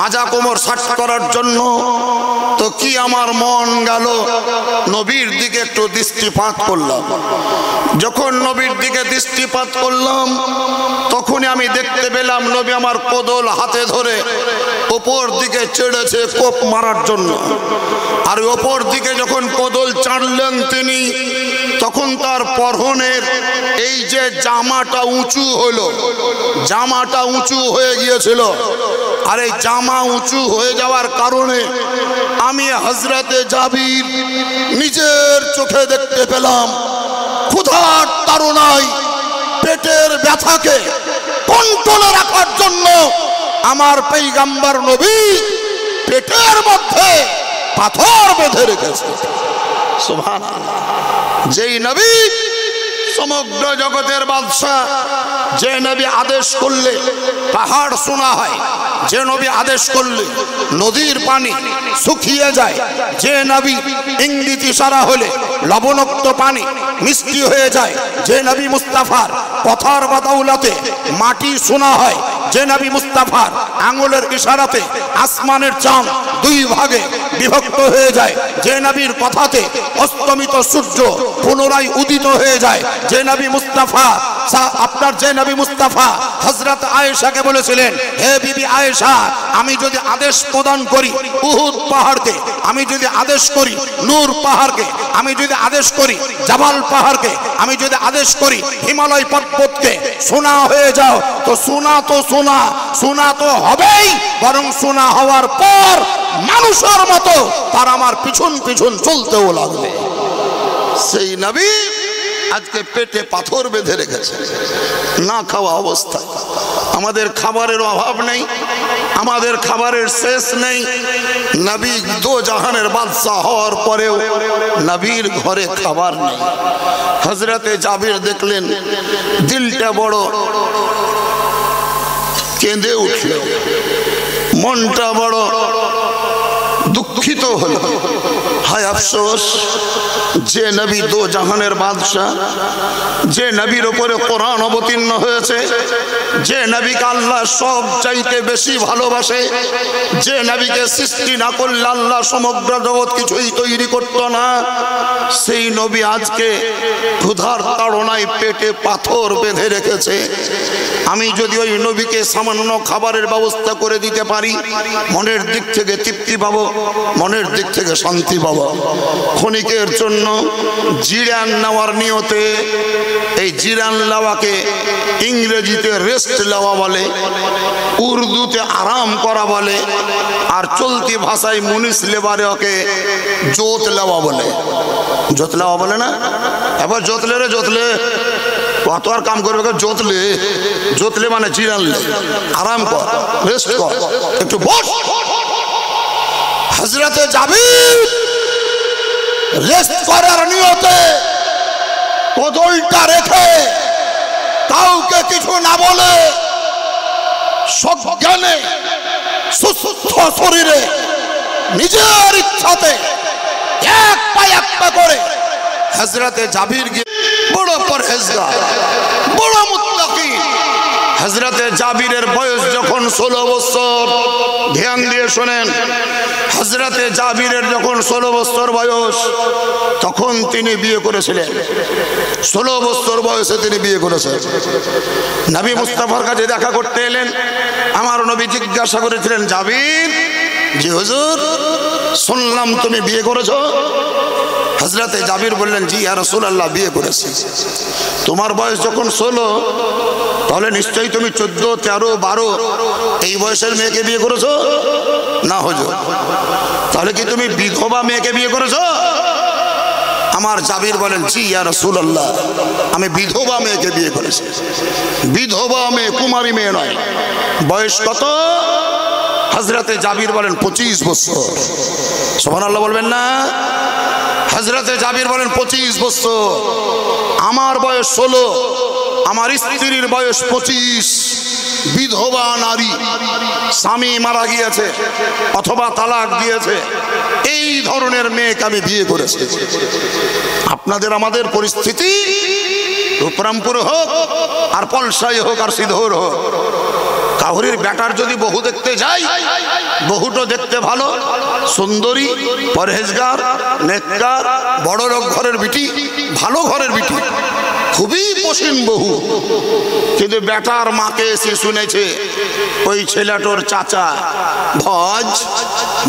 মাজা কোমর সাট করার জন্য। তো কি আমার মন গেল নবীর দিকে একটু দৃষ্টিপাত করলাম। যখন নবীর দিকে দৃষ্টিপাত করলাম তখনই আমি দেখতে পেলাম নবী আমার কোদল হাতে ধরে উপর দিকে চেড়েছে কোপ মারার জন্য। আর উপর দিকে যখন কোদল চাড়লেন তিনি, তখন তার পরনের এই যে জামাটা উঁচু হলো, জামাটা উঁচু হয়ে গিয়েছিল। আর এই জামা উঁচু হয়ে যাওয়ার কারণে আমি হযরতে জাবির নিজের চোখে দেখতে পেলাম ক্ষুধার তাড়নায় পেটের ব্যথাকে কন্ট্রোলে রাখার জন্য আমার পয়গম্বর নবী পেটের মধ্যে পাথর বেঁধে রেখেছে। সুবহানাল্লাহ। যেই নবী সমগ্র জগতের বাদশা, যে নবী আদেশ করলে পাহাড় শোনা হয়, যে নবী আদেশ করলে নদীর পানি শুকিয়ে যায়, যে নবী ইঙ্গিত ইশারা হলে লবণাক্ত পানি মিষ্টি হয়ে যায়, যে নবী মুস্তাফার কথার বাদাউলাতে মাটি শোনা হয়, যে নবী মুস্তাফার আঙ্গুলের ইশারাতে আসমানের চাঁদ 2 ভাগে বিভক্ত হয়ে যায়, যে নবীর কথাতে অস্তমিত সূর্য পুনরায় উদিত হয়ে যায়, যে নবী মুস্তাফা আপনার যে নবী মুস্তাফা হযরত আয়েশাকে বলেছিলেন, হে বিবি আয়েশা আমি যদি আদেশ প্রদান করি উহুদ পাহাড়কে, আমি যদি আদেশ করি নূর পাহাড়কে, আমি যদি আদেশ করি জাবাল পাহাড়কে, আমি যদি আদেশ করি হিমালয় পর্বতকে সোনা হয়ে যাও, তো সোনা তো হবেই, বরং সোনা হওয়ার পর মানুষের মতো তার আমার পিছন পিছন চলতেও লাগবে। সেই নবী আজকে পেটে পাথর বেঁধে রেখেছে, না খাওয়া অবস্থায়। আমাদের খাবারের অভাব নেই, আমাদের খাবারের শেষ নেই। নবী দো জাহানের বাদশা হওয়ার পরেও নবীর ঘরে খাবার নেই। হযরতে জাবির দেখলেন দিলটা বড় কেঁদে উঠল, মনটা বড় দুঃখিত হলো। হায় আফসোস, যে নবী দো জাহানের বাদশা, যে নবীর উপরে কোরআন অবতীর্ণ হয়েছে, যে নবীকে আল্লাহ সব চাইতে বেশি ভালোবাসে, যে নবীকে সৃষ্টি না করলে আল্লাহ সমগ্র জগৎ কিছুই তৈরি করত না, সেই নবী আজকে ক্ষুধার তাড়নায় পেটে পাথর বেঁধে রেখেছে। আমি যদি ওই নবীকে সামান্য খাবারের ব্যবস্থা করে দিতে পারি, মনের দিক থেকে তৃপ্তি পাবো, মনের দিক থেকে শান্তি পাবো। ক্ষণিকের জন্য জিরান নেওয়ার নিয়তে, এই জিরান নেওয়াকে ইংরেজিতে রেস্ট নেওয়া বলে, উর্দুতে আরাম করা বলে, আর চলতি ভাষায় মুনিশ লেবারে ওকে জোত লেওয়া বলে। জোত লেওয়া বলে না? এবার জোতলে রে জোতলে, কত আর কাম করবে? জোতলে মানে জিরান লে, আরাম কর, রেস্ট কর, একটু বস। হযরতে জাবির রেস্ট করার নিয়তে কোদলটা রেখে কিছু না বলে সজ্ঞানে সুস্থ শরীরে নিজের ইচ্ছাতে এক পা করে হযরতে জাবির গিয়ে বড় পরহেজগার বড় মুত্তাকি। হযরতে জাবিরের বয়স যখন 16 বছর, ধ্যান দিয়ে শুনেন, হযরতে জাবিরের যখন 16 বছর বয়স তখন তিনি বিয়ে করেছিলেন। 16 বছর বয়সে তিনি বিয়ে করেছেন। নবী মুস্তাফার কাছে দেখা করতে এলেন। আমার নবী জিজ্ঞাসা করেছিলেন, জাবির, জি হুজুর, শুনলাম তুমি বিয়ে করেছো। হযরতে জাবির বললেন, জি ইয়া রাসূলুল্লাহ, বিয়ে করেছি। তোমার বয়স যখন 16, তাহলে নিশ্চয়ই তুমি 14, 13, 12 এই বয়সের মেয়েকে বিয়ে করেছো? না হুজুর। তাহলে কি তুমি বিধবা মেয়েকে বিয়ে করেছো? আমার জাবির বলেন, জি ইয়া রাসূলুল্লাহ, আমি বিধবা মেয়েকে বিয়ে করেছি। বিধবা মেয়ে, কুমারী মেয়ে নয়। বয়স কত? হযরতে জাবির বলেন 25 বছর। সুবহানাল্লাহ বলবেন না? হযরতে জাবির বলেন 25 বছর। আমার বয়স 16, আমার স্ত্রীর বয়স 25। বিধবা নারী, স্বামী মারা গিয়েছে অথবা তালাক দিয়েছে, এই ধরনের মেয়েকে আমি বিয়ে করেছি। আপনাদের আমাদের পরিস্থিতি রূপরামপুর হোক আর পলসাই হোক আর সিধর হোক, কাউরির বেটার যদি বহু দেখতে যাই, বহুটো দেখতে ভালো, সুন্দরী, পরহেজগার, নেককার, বড় লোক ঘরের বিটি, ভালো ঘরের বিটি, খুবই পছন্দ বহু। কিন্তু বেটার মাকে এসে শুনেছে ওই ছেলেটোর চাচা ভজ,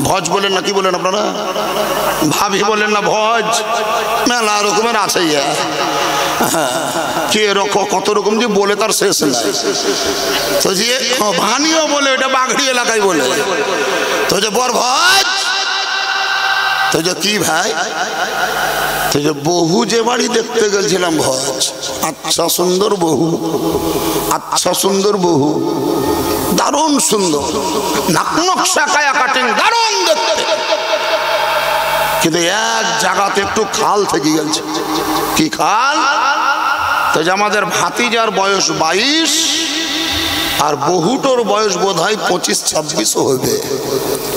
ভজ বলেন না, কি বলেন আপনারা? ভাবি বলেন না, ভজ, মেলা রকমের আছে। কে রকম কত রকম যে বলে তার শেষ নাই। তো যে ভানিও বলে, এটা বাগড়ি এলাকায় বলে। তো যে বর ভজ, তো যে কি ভাই, তো যে বহু যে বাড়ি দেখতে গেছিলাম ভজ, আচ্ছা সুন্দর বহু, আচ্ছা সুন্দর বহু, দারুণ সুন্দর, নাক নকশা কায়া কাটিং, দারুণ দেখতে। কিন্তু এক জায়গাতে একটু খাল থেকে গেছে। কি খাল? তো যে আমাদের ভাতিজার বয়স 22 আর বহুটোর বয়স বোধহয় 25-26 হবে,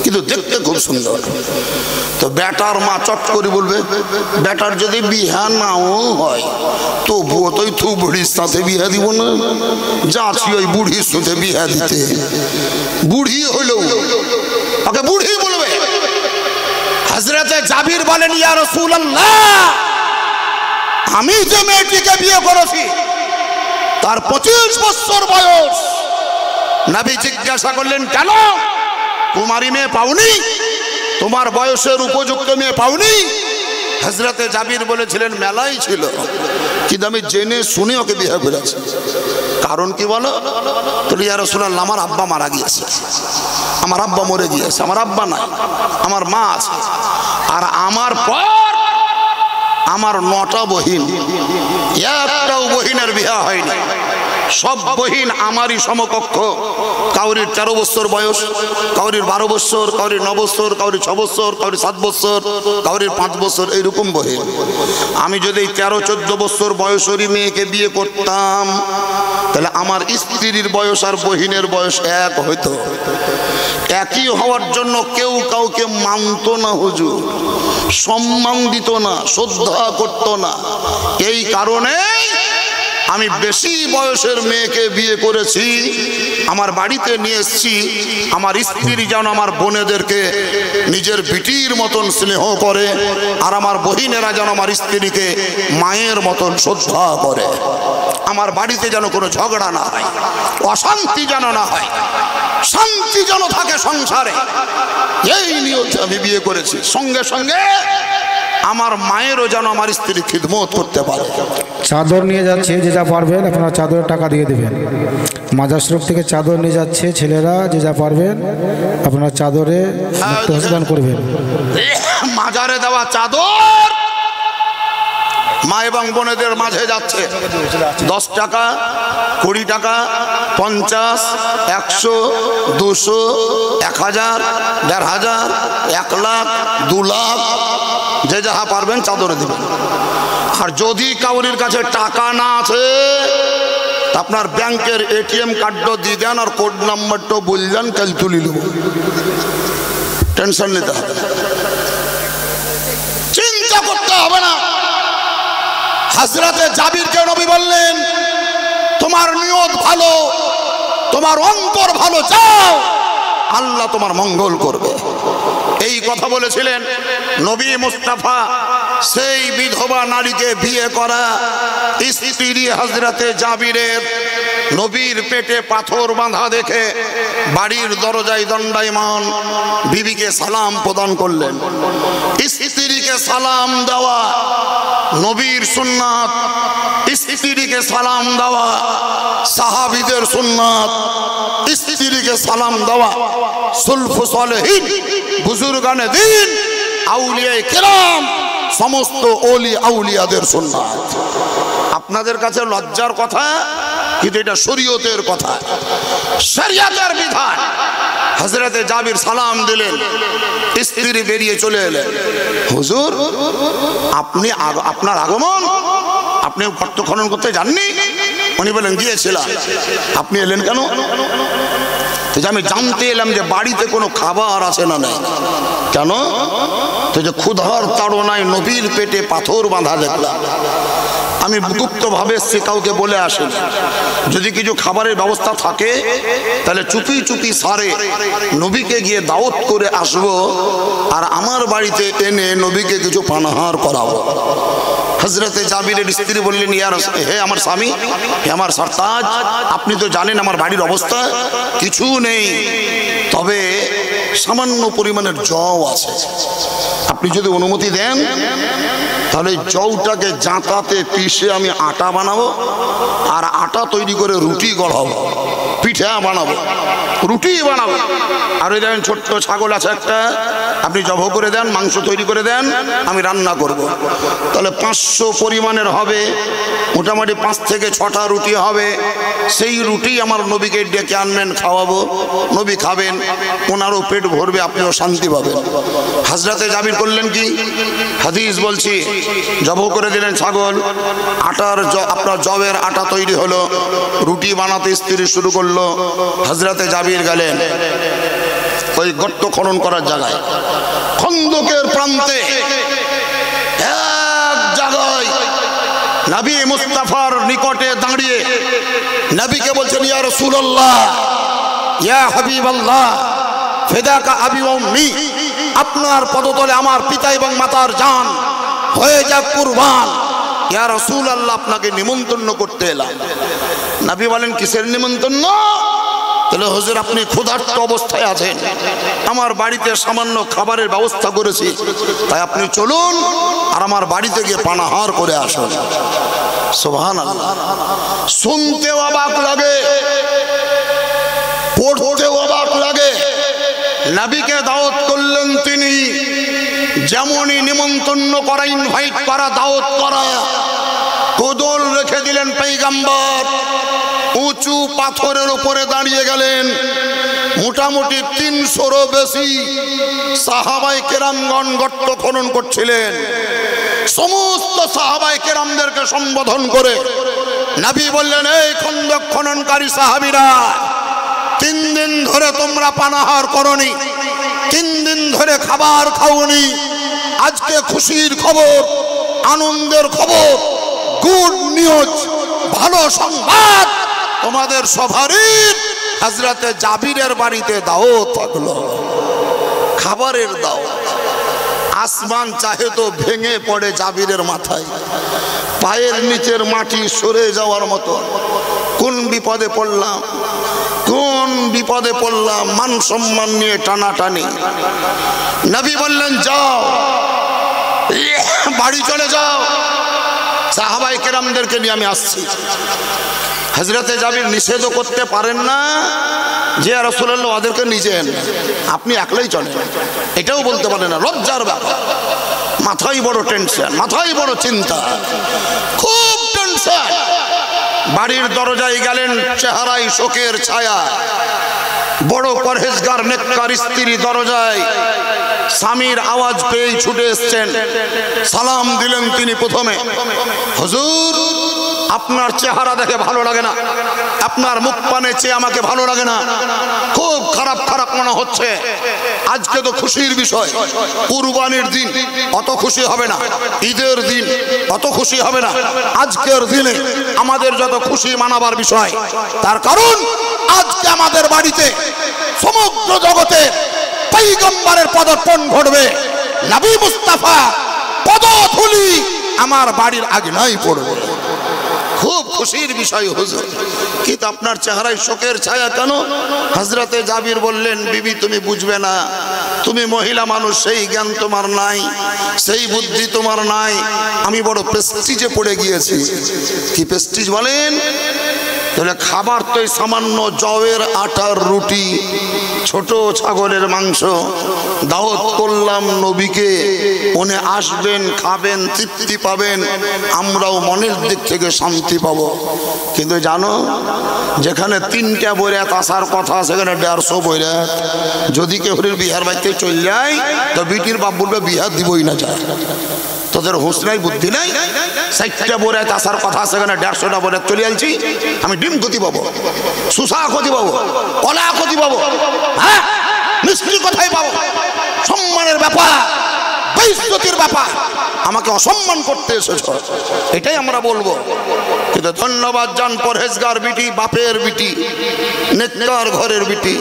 কিন্তু দেখতে খুব সুন্দর। তো বেটার মা চট করে বলবে, বেটার যদি বিহা নাও হয় তবুও তো থু বুড়ির সাথে বিহা দিব না, যাচ্ছি ওই বুড়ির সাথে বিহা দিতে। বুড়ি হইলেও ওকে বুড়ি বলবে। হযরতে জাবির বলেন, ইয়া রাসূলুল্লাহ, আমি যে মেয়েটিকে বিয়ে করেছি তার 25 বছর বয়স। নবী জিজ্ঞাসা করলেন, কেন কুমারী মেয়ে পাওনি? তোমার বয়সের উপযুক্ত মেয়ে পাওনি? হযরতে জাবির বলেছিলেন, মেলাই ছিল, কিন্তু আমি জেনে শুনে ওকে বিয়ে করেছি। কারণ কি বলো? তো ইয়া রাসূলুল্লাহ, আমার আব্বা মারা গিয়েছে, আমার আব্বা মরে গিয়েছে, আমার আব্বা নাই, আমার মা আছে, আর আমার পর আমার 9টা বহিন, একটাও বহিনের বিয়ে হয়নি। সব বহিন আমারই সমকক্ষ। কাউরির 13 বছর বয়স, কাউরির 12 বছর, কাউরির 9 বছর, কাউরির 6 বছর, কাউরির 7 বছর, কাউরির 5 বছর, এইরকম বহিন। আমি যদি 13-14 বছর বয়সেরই মেয়েকে বিয়ে করতাম, তাহলে আমার স্ত্রীর বয়স আর বহিনের বয়স এক হইতো। একই হওয়ার জন্য কেউ কাউকে মানত না হুজুর, সম্মান দিত না, শ্রদ্ধা করত না। এই কারণে আমি বেশি বয়সের মেয়েকে বিয়ে করেছি, আমার বাড়িতে নিয়ে এসেছি। আমার স্ত্রী যেন আমার বোনেদেরকে নিজের বিটির মতন স্নেহ করে, আর আমার বহিনেরা যেন আমার স্ত্রীকে মায়ের মতন শ্রদ্ধা করে। আমার বাড়িতে যেন কোনো ঝগড়া না হয়, অশান্তি যেন না হয়, শান্তি যেন থাকে সংসারে। এই নিয়তে আমি বিয়ে করেছি। সঙ্গে সঙ্গে আমার মায়েরও যেন আমার স্ত্রী খিদমত করতে পারে। চাদর নিয়ে যাচ্ছে, যে যা পারবেন আপনারা চাদরের টাকা দিয়ে দেবেন। মাজার শরীফ থেকে চাদর নিয়ে যাচ্ছে ছেলেরা, যে যা পারবেন আপনারা চাদরে হস্তান্তর করবেন। মাজারে দেওয়া চাদর মা এবং বোনেদের মাঝে যাচ্ছে। 10 টাকা, 20 টাকা, 50, 100, 200, 1000, 1500, 1 লাখ, 2 লাখ, যে যাহা পারবেন চাদরে দিবেন। আর যদি কাউরির কাছে টাকা না আছে আপনার ব্যাংকের এটিএম কার্ডটা দিয়ে দেন আর কোড নাম্বারটা বললেন, কাল তুলি নেব। টেনশন নিতে হবে, চিন্তা করতে হবে না। হযরতে জাবিরকে নবী বললেন, তোমার নিয়ত ভালো, তোমার অন্তর ভালো, যাও আল্লাহ তোমার মঙ্গল করবে। এই কথা বলেছিলেন নবী মুস্তাফা। সেই বিধবা নারীকে বিয়ে করা স্ত্রী হযরতে জাবিরের নবীর পেটে পাথর বাঁধা দেখে বাড়ির দরজায় দণ্ডায়মান বিবিকে সালাম প্রদান করলেন। স্ত্রীকে সালাম দেওয়া নবীর সুন্নাত, স্ত্রীকে সালাম দেওয়া সাহাবীদের সুন্নাত, স্ত্রীকে সালাম দেওয়া সুলফ সালেহিন বুজুর্গানে দ্বীন আউলিয়ায়ে কেরাম সমস্ত ওলি আউলিয়াদের সুন্নাত। আপনাদের কাছে লজ্জার কথা, কিন্তু এটা শরীয়তের কথা, শরিয়তের বিধান। হযরতে জাবির সালাম দিলেন, স্ত্রী বেরিয়ে চলে এলেন। হুজুর, আপনি আপনার আগমন, আপনি গর্ত খনন করতে যাননি? উনি বলেন, গিয়েছিলাম। আপনি এলেন কেন? আমি জানতে এলাম যে বাড়িতে কোনো খাবার আছে না নাই। কেন? তো যে ক্ষুধার তাড়নায় নবীর পেটে পাথর বাঁধা দেখলাম। আমি গুপ্তভাবে সে কাউকে বলে আসেন, যদি কিছু খাবারের ব্যবস্থা থাকে তাহলে চুপি চুপি সারে নবীকে গিয়ে দাওয়াত করে আসবো, আর আমার বাড়িতে এনে নবীকে কিছু পানাহার করাবো। হযরতে জাবিরের স্ত্রী বললেন, হে আমার স্বামী, হে আমার সরতাজ, আপনি তো জানেন আমার বাড়ির অবস্থা, কিছু নেই, তবে সামান্য পরিমাণের জও আছে। আপনি যদি অনুমতি দেন তাহলে জওটাকে জাঁতাতে পিষে আমি আটা বানাবো, আর আটা তৈরি করে রুটি গড়াবো, পিঠা বানাবো, রুটি বানাবো। আর ওই দেখেন ছোট্ট ছাগল আছে একটা, আপনি জবাই করে দেন, মাংস তৈরি করে দেন, আমি রান্না করব। তাহলে 500 পরিমাণের হবে, মোটামুটি 5 থেকে 6টা রুটি হবে। সেই রুটি আমার নবীকে ডেকে আনবেন, খাওয়াবো, নবী খাবেন, ওনারও পেট ভরবে, আপনিও শান্তি পাবেন। হযরতে জাবির করলেন কি? হাদিস বলছি, জবাই করে দিলেন ছাগল, আটার আপনার জবের আটা তৈরি হলো, রুটি বানাতে স্ত্রী শুরু করলো। হযরতে জাবির গেলেন ওই গর্ত খনন করার জায়গায়, খন্দকের প্রান্তে এক জায়গায় নবী মুস্তাফার নিকটে দাঁড়িয়ে নবীকে বলছেন, ইয়া রাসূলুল্লাহ, ইয়া হাবিবাল্লাহ, ফিদাকা আবি ওয়া উম্মি, আপনার পদতলে আমার পিতা এবং মাতার জান হয়ে যাক কুরবান। ইয়া রাসূলুল্লাহ, আপনাকে নিমন্ত্রণ করতে এলাম। নবী বলেন, কিসের নিমন্ত্রণ? তাহলে হুজুর, আপনি ক্ষুধার্ত অবস্থায় আছেন, আমার বাড়িতে সামান্য খাবারের ব্যবস্থা করেছি, তাই আপনি চলুন আর আমার বাড়িতে গিয়ে পানাহার করে আসুন। সুবহানাল্লাহ। শুনতে অবাক লাগে, পড়তে অবাক লাগে। নবীকে দাওয়াত করলেন তিনি, যেমনই নিমন্ত্রণ করা, ইনভাইট করা, দাওয়াত করা, কোদল রেখে দিলেন পয়গম্বর। উঁচু পাথরের উপরে দাঁড়িয়ে গেলেন। মোটামুটি 300-রও বেশি সাহাবায়ে কেরামগণ গর্ত খনন করছিলেন। সমস্ত সাহাবায়ে কেরামদেরকে সম্বোধন করে নবী বললেন, এই খন্দক খননকারী সাহাবীরা, 3 দিন ধরে তোমরা পানাহার করনি, 3 দিন ধরে খাবার খাওনি। আজকে খুশির খবর, আনন্দের খবর, গুড নিউজ, ভালো সংবাদ, তোমাদের সবারই হযরতে জাবিরের বাড়িতে দাওয়াত থাকলো, খাবারের দাওয়াত। আসমান চাহে তো ভেঙে পড়ে জাবিরের মাথায়, পায়ের নিচের মাটি সরে যাওয়ার মতো। কোন বিপদে পড়লাম, কোন বিপদে পড়লাম, মান সম্মান নিয়ে টানাটানি। নবী বললেন, যাও বাড়ি চলে যাও, সাহাবায়ে কেরামদেরকে নিয়ে আমি আসছি। হযরতে জাবির নিষেধও করতে পারেন না যে রাসূলুল্লাহ ওদেরকে নিয়েছেন, আপনি একলাই চলেন, এটাও বলতে পারেন না। লজ্জার ব্যাপার। মাথায় বড় টেনশন, মাথায় বড় চিন্তা, খুব টেনশন। বাড়ির দরজায় গেলেন, চেহারায় শোকের ছায়া। বড় পরহেজগার নেককার স্ত্রী দরজায়, স্বামীর আওয়াজ পেয়ে ছুটে এসেছেন। সালাম দিলেন তিনি প্রথমে, হুজুর আপনার চেহারা দেখে ভালো লাগে না, আপনার মুখ পানে চেয়ে আমাকে ভালো লাগে না, খুব খারাপ খারাপ মনে হচ্ছে। আজকে তো খুশির বিষয়, কুরবানির দিন, অত খুশি হবে না। ঈদের দিন অত খুশি হবে না। আজকের দিনে আমাদের যত খুশি মানাবার বিষয়, তার কারণ আজকে আমাদের বাড়িতে সমগ্র জগতে পয়গম্বরের পদার্পণ ঘটবে। নবী মুস্তাফা পদধূলি আমার বাড়ির আগনায় পড়বে। খুব খুশির বিষয় হুজুর। কিন্তু আপনার চেহারায় শোকের ছায়া কেন? হযরতে জাবির বললেন, বিবি তুমি বুঝবে না, তুমি মহিলা মানুষ, সেই জ্ঞান তোমার নাই, সেই বুদ্ধি তোমার নাই। আমি বড় প্রেস্টিজে পড়ে গিয়েছি। কি প্রেস্টিজ বলেন? তাহলে খাবার তো সামান্য জবের আটার রুটি, ছোট ছাগলের মাংস, দাওয়াত করলাম নবীকে, উনি আসবেন, খাবেন, তৃপ্তি পাবেন, আমরাও মনের দিক থেকে শান্তি পাবো। কিন্তু জানো, যেখানে 3টা বৈরাত আসার কথা সেখানে 150 বৈরাত। যদি কেউ বিহার বাড়িতে চলে যায় তো বিটির বাপ বলবে বিহার দিবই না যায়। তোদের হুঁশ নাই, বুদ্ধি নাই। 4টা বৈরাত আসার কথা সেখানে 150টা বৈরাত চলে আসছি। আমি ডিম ক্ষতি পাবো, সুসা ক্ষতি পাবো, কলা ক্ষতি পাবো, হ্যাঁ মিষ্টি কোথায় পাবো? সম্মানের ব্যাপার, বেইজ্জতির ব্যাপার, আমাকে অসম্মান করতে এসেছ, এটাই আমরা বলবো। কিন্তু ধন্যবাদ জান পরহেজগার বিটি, বাপের বিটি, নেককার ঘরের বিটি।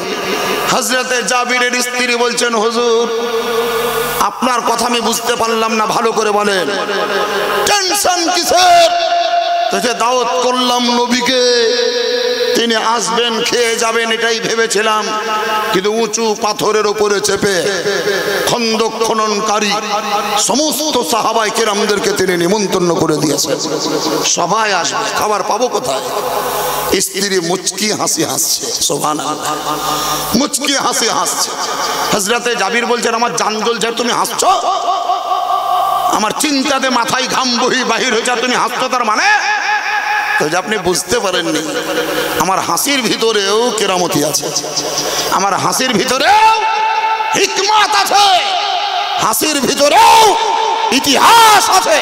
হযরতে জাবিরের স্ত্রী বলছেন, হুজুর আপনার কথা আমি বুঝতে পারলাম না, ভালো করে বলেন। টেনশন কিসের? দাওয়াত করলাম নবীকে, তিনি আসবেন, খেয়ে যাবেন, এটাই ভেবেছিলাম। কিন্তু উঁচু পাথরের উপরে চেপে খন্দক খননকারী সমস্ত সাহাবায়ে কেরামদেরকে তিনি নিমন্ত্রণ করে দিয়েছেন, সবাই আসবে, খাবার পাবো কোথায়? স্ত্রী মুচকি হাসি হাসছে, সুবহানাল্লাহ, মুচকি হাসি হাসছে। হযরতে জাবির বলছেন, আমার জান জ্বলছে, তুমি হাসছো? আমার চিন্তাতে মাথায় ঘাম বাহির হয়েছে, তুমি হাসছো, তার মানে? তো যে আপনি বুঝতে পারেননি, আমার হাসির ভিতরেও কেরামতি আছে, আমার হাসির ভিতরেও হিকমত আছে, হাসির ভিতরেও ইতিহাস আছে,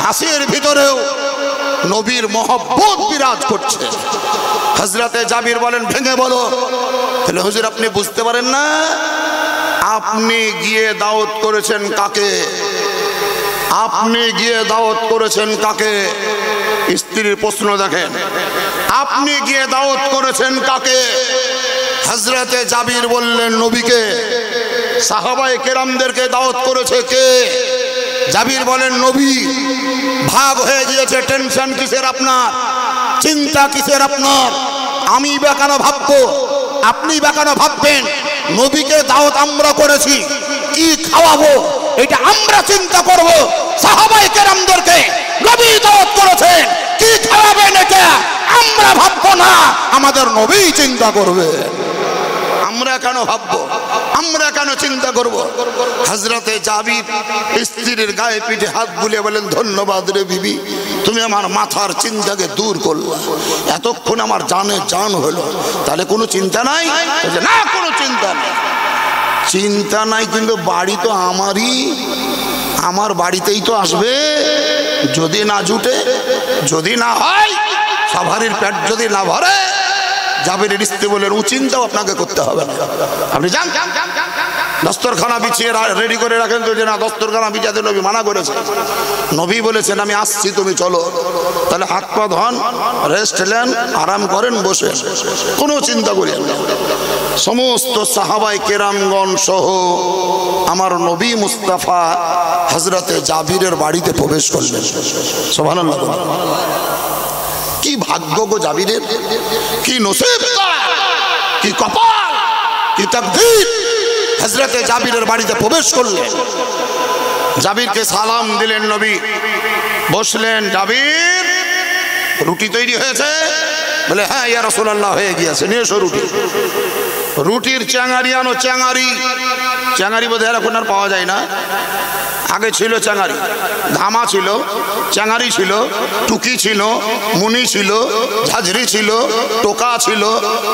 হাসির ভিতরেও নবীর মহব্বত বিরাজ করছে। হযরতে জাবির বলেন, ভেঙে বলো। তাহলে হুজুর আপনি বুঝতে পারেন না, আপনি গিয়ে দাওয়াত করেছেন কাকে? আপনি গিয়ে দাওয়াত করেছেন কাকে? স্ত্রীর প্রশ্ন দেখেন, আপনি গিয়ে দাওয়াত করেছেন কাকে? হযরতে জাবির বললেন, নবীকে। সাহাবায়ে কেরামদেরকে দাওয়াত করেছে কে? জাবির বলেন, নবী। ভাগ হয়ে গিয়েছে, টেনশন কিসের আপনার? চিন্তা কিসের আপনার? আমি বা কেন ভাববো? আপনি বা কেন ভাববেন? নবীকে দাওয়াত আমরা করেছি, কি খাওয়াবো এটা আমরা চিন্তা করব। সাহাবায়ে কেরামদেরকে নবী দাওয়াত করেছেন, কি খাওয়াবেন এটা আমরা ভাববো না, আমাদের নবী চিন্তা করবে। আমরা কেন ভাববো? আমরা কেন চিন্তা করব? হযরতে জাবির স্ত্রীর গায়ে পিঠে হাত বুলিয়ে বলেন, ধন্যবাদ রে বিবি, তুমি আমার মাথার চিন্তাকে দূর করলে, এতক্ষণ আমার জানে জান হলো। তাহলে কোনো চিন্তা নাই? না, কোনো চিন্তা নাই। চিন্তা নাই, কিন্তু বাড়ি তো আমারই, আমার বাড়িতেই তো আসবে। যদি না জুটে, যদি না হয়, সবারই পেট যদি না ভরে, জাবিরের স্ত্রী বলেন, ও চিন্তাও আপনাকে করতে হবে না, আপনি যান। দস্তরখানা বিছিয়ে রেডি করে রাখেন তো, যে না দস্তরখানা বিছাতে নবী মানা করেছে। নবী বলেছেন, আমি আসছি, তুমি চলো। তাহলে হাত পা ধন, রেস্ট নেন, আরাম করেন, বসে, কোনো চিন্তা করেন না। সমস্ত সাহাবায়ে কেরামগণ সহ আমার নবী মুস্তাফা হযরতে জাবিরের বাড়িতে প্রবেশ করলেন। সুবহানাল্লাহ। কি ভাগ্য গো জাবিরের, কি নসিব, কি কপাল, কি তাকদীর। হযরতে জাবিরের বাড়িতে প্রবেশ করলেন, জাবিরকে সালাম দিলেন নবী, বসলেন। জাবির, রুটি তৈরি হয়েছে? বলে, হ্যাঁ ইয়া রাসূলুল্লাহ, হয়ে গিয়েছে, নিয়ে এসো রুটি। রুটির চ্যাঙারি আনো। চ্যাঙারি, চ্যাঙারি বোধহয় এখন আর পাওয়া যায় না, আগে ছিল চ্যাঙারি, ধামা ছিল, চ্যাঙারি ছিল, টুকি ছিল, মুনি ছিল, ঝাঁঝরি ছিল, টোকা ছিল,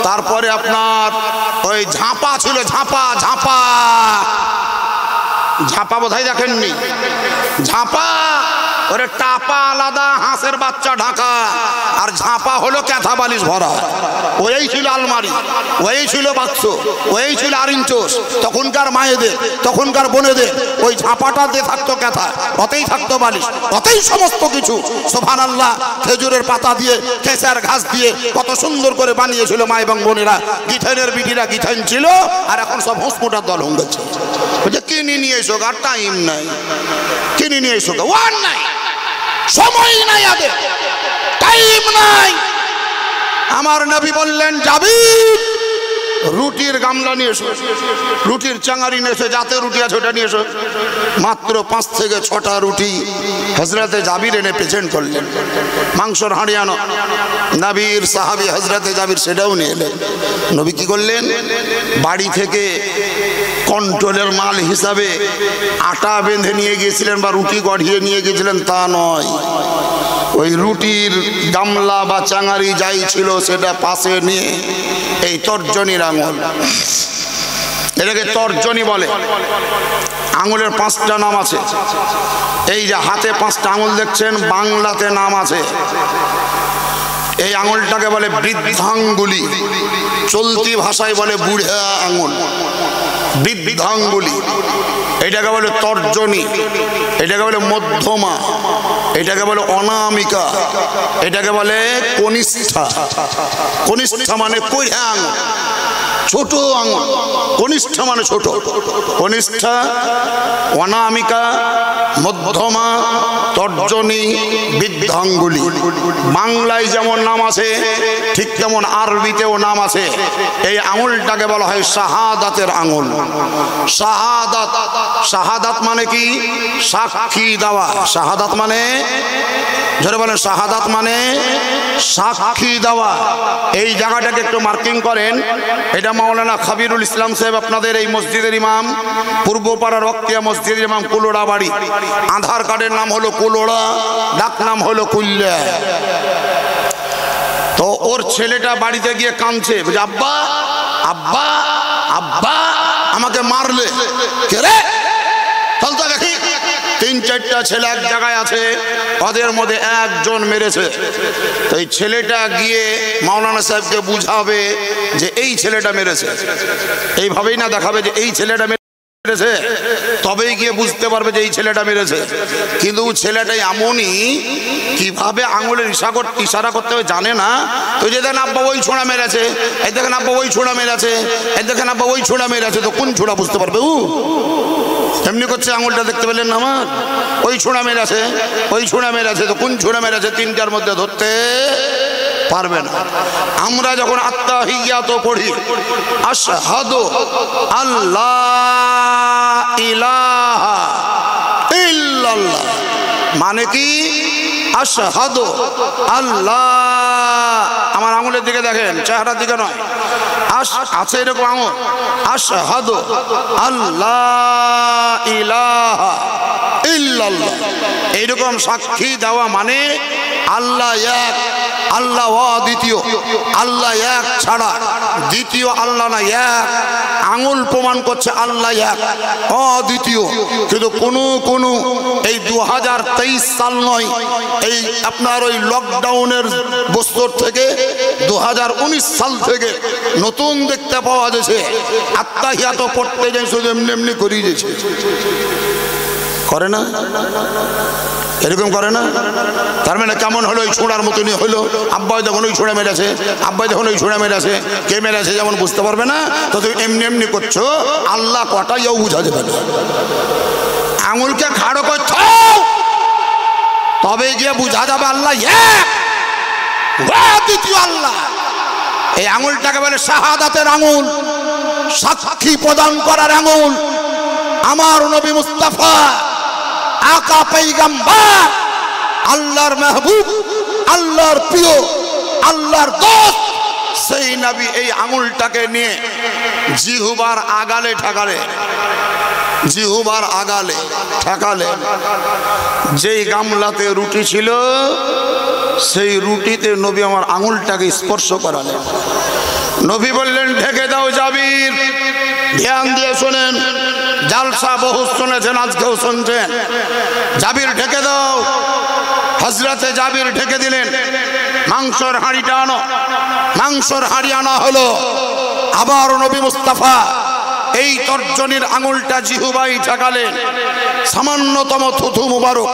তারপরে আপনার ওই ঝাঁপা ছিল। ঝাঁপা, ঝাঁপা, ঝাঁপা বোধহয় দেখেননি। ঝাঁপা ওরে টাপা আলাদা, হাঁসের বাচ্চা ঢাকা, আর ঝাঁপা হলো ক্যাথা বালিশ ভরা। ওই ছিল আলমারি, ওই ছিল বাক্স, ওই ছিল আরিঞ্চোস। তখনকার মায়েদের, তখনকার বোনেদের ওই ঝাঁপাটা দিয়ে থাকতো ক্যাথা, ওতেই থাকতো বালিশ, ওতেই সমস্ত কিছু। সুবহানাল্লাহ। খেজুরের পাতা দিয়ে, কেশার ঘাস দিয়ে কত সুন্দর করে বানিয়েছিল মা এবং বোনেরা। গিঠানের বিটিরা গিঠান ছিল, আর এখন সব হোঁসমোটার দল হয়ে গেছে। কিনে নিয়ে এসো, আর টাইম নাই, কিনে নিয়ে এসো, ওয়ান নাই, সময় নাই, আগে টাইম নাই। আমার নবী বললেন, যাবি রুটির গামলা নিয়ে এসো, রুটির চাঙারি নিয়ে এসো, যাতে রুটি আছে ওটা নিয়ে এসো। মাত্র 5 থেকে 6টা রুটি হযরতে জাবির এনে প্রেজেন্ট করলেন। মাংসর হাঁড়ি আনো, নবীর সাহাবী হযরতে জাবির সেটাও নিয়ে এলেন। নবী কি করলেন, বাড়ি থেকে কন্ট্রোলের মাল হিসাবে আটা বেঁধে নিয়ে গিয়েছিলেন বা রুটি গড়িয়ে নিয়ে গিয়েছিলেন তা নয়। ওই রুটির গামলা বা চাঙারি যাই ছিল সেটা পাশে নিয়ে এই তর্জনীর আঙুল, এটাকে তর্জনী বলে। আঙুলের 5টা নাম আছে। এই যে হাতে 5টা আঙুল দেখছেন, বাংলাতে নাম আছে। এই আঙুলটাকে বলে বৃদ্ধাঙ্গুলি, চলতি ভাষায় বলে বুড়া আঙুল, বৃদ্ধাঙ্গুলি। এটাকে বলে তর্জনী, এটাকে বলে মধ্যমা, এটাকে বলে অনামিকা, এটাকে বলে কনিষ্ঠা। কনিষ্ঠা মানে কইরা আঙুল, ছোট আঙুল। কনিষ্ঠা মানে ছোট। কনিষ্ঠা, অনামিকা, মধ্যমা, তর্জনী, বৃদ্ধাঙ্গুলি। বাংলায় যেমন নাম আছে ঠিক তেমন আরবিতেও নাম আছে। এই আঙুলটাকে বলা হয় শাহাদাতের আঙুল। শাহাদাত, শাহাদাত মানে কি? সাক্ষী দেওয়া। শাহাদাত মানে, জোরে বলেন, শাহাদাত মানে সাক্ষী দেওয়া। এই জায়গাটাকে একটু মার্কিং করেন। এটা মাওলানা খাবিরুল ইসলাম সাহেব, আপনাদের এই মসজিদের ইমাম, পূর্বপাড়া রক্তিয়া মসজিদের ইমাম, কুলোড়া বাড়ি। আধার কার্ডের নাম হলো কুলোড়া, ডাক নাম হলো কুল্লা। তো ওর ছেলেটা বাড়িতে গিয়ে কাঁদছে, আব্বা আব্বা আব্বা আমাকে মারলে। কে রে? চল তো দেখি। 3-4টা ছেলে এক জায়গায় আছে, ওদের মধ্যে একজন মেরেছে। তো এই ছেলেটা গিয়ে মাওলানা সাহেবকে বুঝাবে যে এই ছেলেটা মেরেছে। এইভাবেই না দেখাবে যে এই ছেলেটা মেরেছে, তবেই গিয়ে বুঝতে পারবে যে এই ছেলেটা মেরেছে। কিন্তু ছেলেটাই এমনই, কিভাবে আঙুলের ইশারা করতে হবে জানে না। তো যে দেখেন আব্বা ওই ছোঁড়া মেরেছে, এই দেখেন আব্বা ওই ছোঁড়া মেরেছে, এই দেখেন আব্বা ওই ছোঁড়া মেরেছে। তো কোন ছোঁড়া বুঝতে পারবে? এমনি করছে, আঙুলটা দেখতে পেলেন না আমার? ওই ছোঁড়া মেরেছে, ওই ছোঁড়া মেরেছে। তো কোন ছোঁড়া মেরেছে 3টার মধ্যে ধরতে পারবে না। আমরা যখন আত্তাহিয়াত পড়ি, আশহাদু আল্লাহ ইলাহা ইল্লাল্লাহ, মানে কি? আশহাদু আল্লাহ, আমার আঙুলের দিকে দেখেন, চেহারার দিকে নয়। আছে এরকম আঙুল, আশহাদু আল্লাহ ইলাহা ইল্লাল্লাহ। এইরকম সাক্ষী দেওয়া মানে আল্লাহ এক, আল্লাহ অদ্বিতীয়, আল্লাহ এক ছাড়া দ্বিতীয় আল্লাহ না এক। আঙুল প্রমাণ করছে আল্লাহ এক, অদ্বিতীয়। কিন্তু কোনো এই 2023 সাল নয়, এই আপনার ওই লকডাউনের বছর থেকে 2019 সাল থেকে নতুন দেখতে পাওয়া যাচ্ছে, আত্তাহিয়াত পড়তে যাই শুধু এমনি এমনি করিয়ে দিয়েছে। করে না? এরকম করে না? তার মানে কেমন হলো? ওই ছোড়ার মতনই হলো। আব্বাই যখন ওই ছোড়া মেরেছে, আব্বাই যখন ওই ছোড়া মেরেছে, কে মেরেছে যেমন বুঝতে পারবে না, তো তুমি এমনি এমনি করছো। আল্লাহ কটাইও বুঝা যাবে না। আঙুলকে খাড়ো করছ, তবে গিয়ে বুঝা যাবে আল্লাহ এক, দ্বিতীয় আল্লাহ। এই আঙুলটাকে বলে শাহাদাতের আঙুল, সাক্ষী প্রদান করার আঙুল। আমার নবী মুস্তাফা আকা পয়গম্বর, আল্লাহর মেহবুব, আল্লাহর প্রিয়, আল্লাহর দোস্ত, সেই নবী এই আঙুলটাকে নিয়ে জিহ্বার আগালে ঠেকালে, জিহ্বার আগালে ঠেকালে। যেই গামলাতে রুটি ছিল সেই রুটিতে নবী আমার আঙুলটাকে স্পর্শ করালেন। নবী বললেন, ঢেকে দাও জাবির। ধ্যান দিয়ে শোনেন, জালসা বহু শুনেছেন, আজকেও শুনছেন। জাবির ঢেকে দাও। হযরতে জাবির ঢেকে দিলেন, মাংসর হাঁড়িটা আনো। মাংসর হাঁড়ি আনা হলো। আবার নবী মুস্তাফা এই তর্জনীর আঙুলটা জিহ্বায় ঠেকালেন, সামান্যতম থুথু মুবারক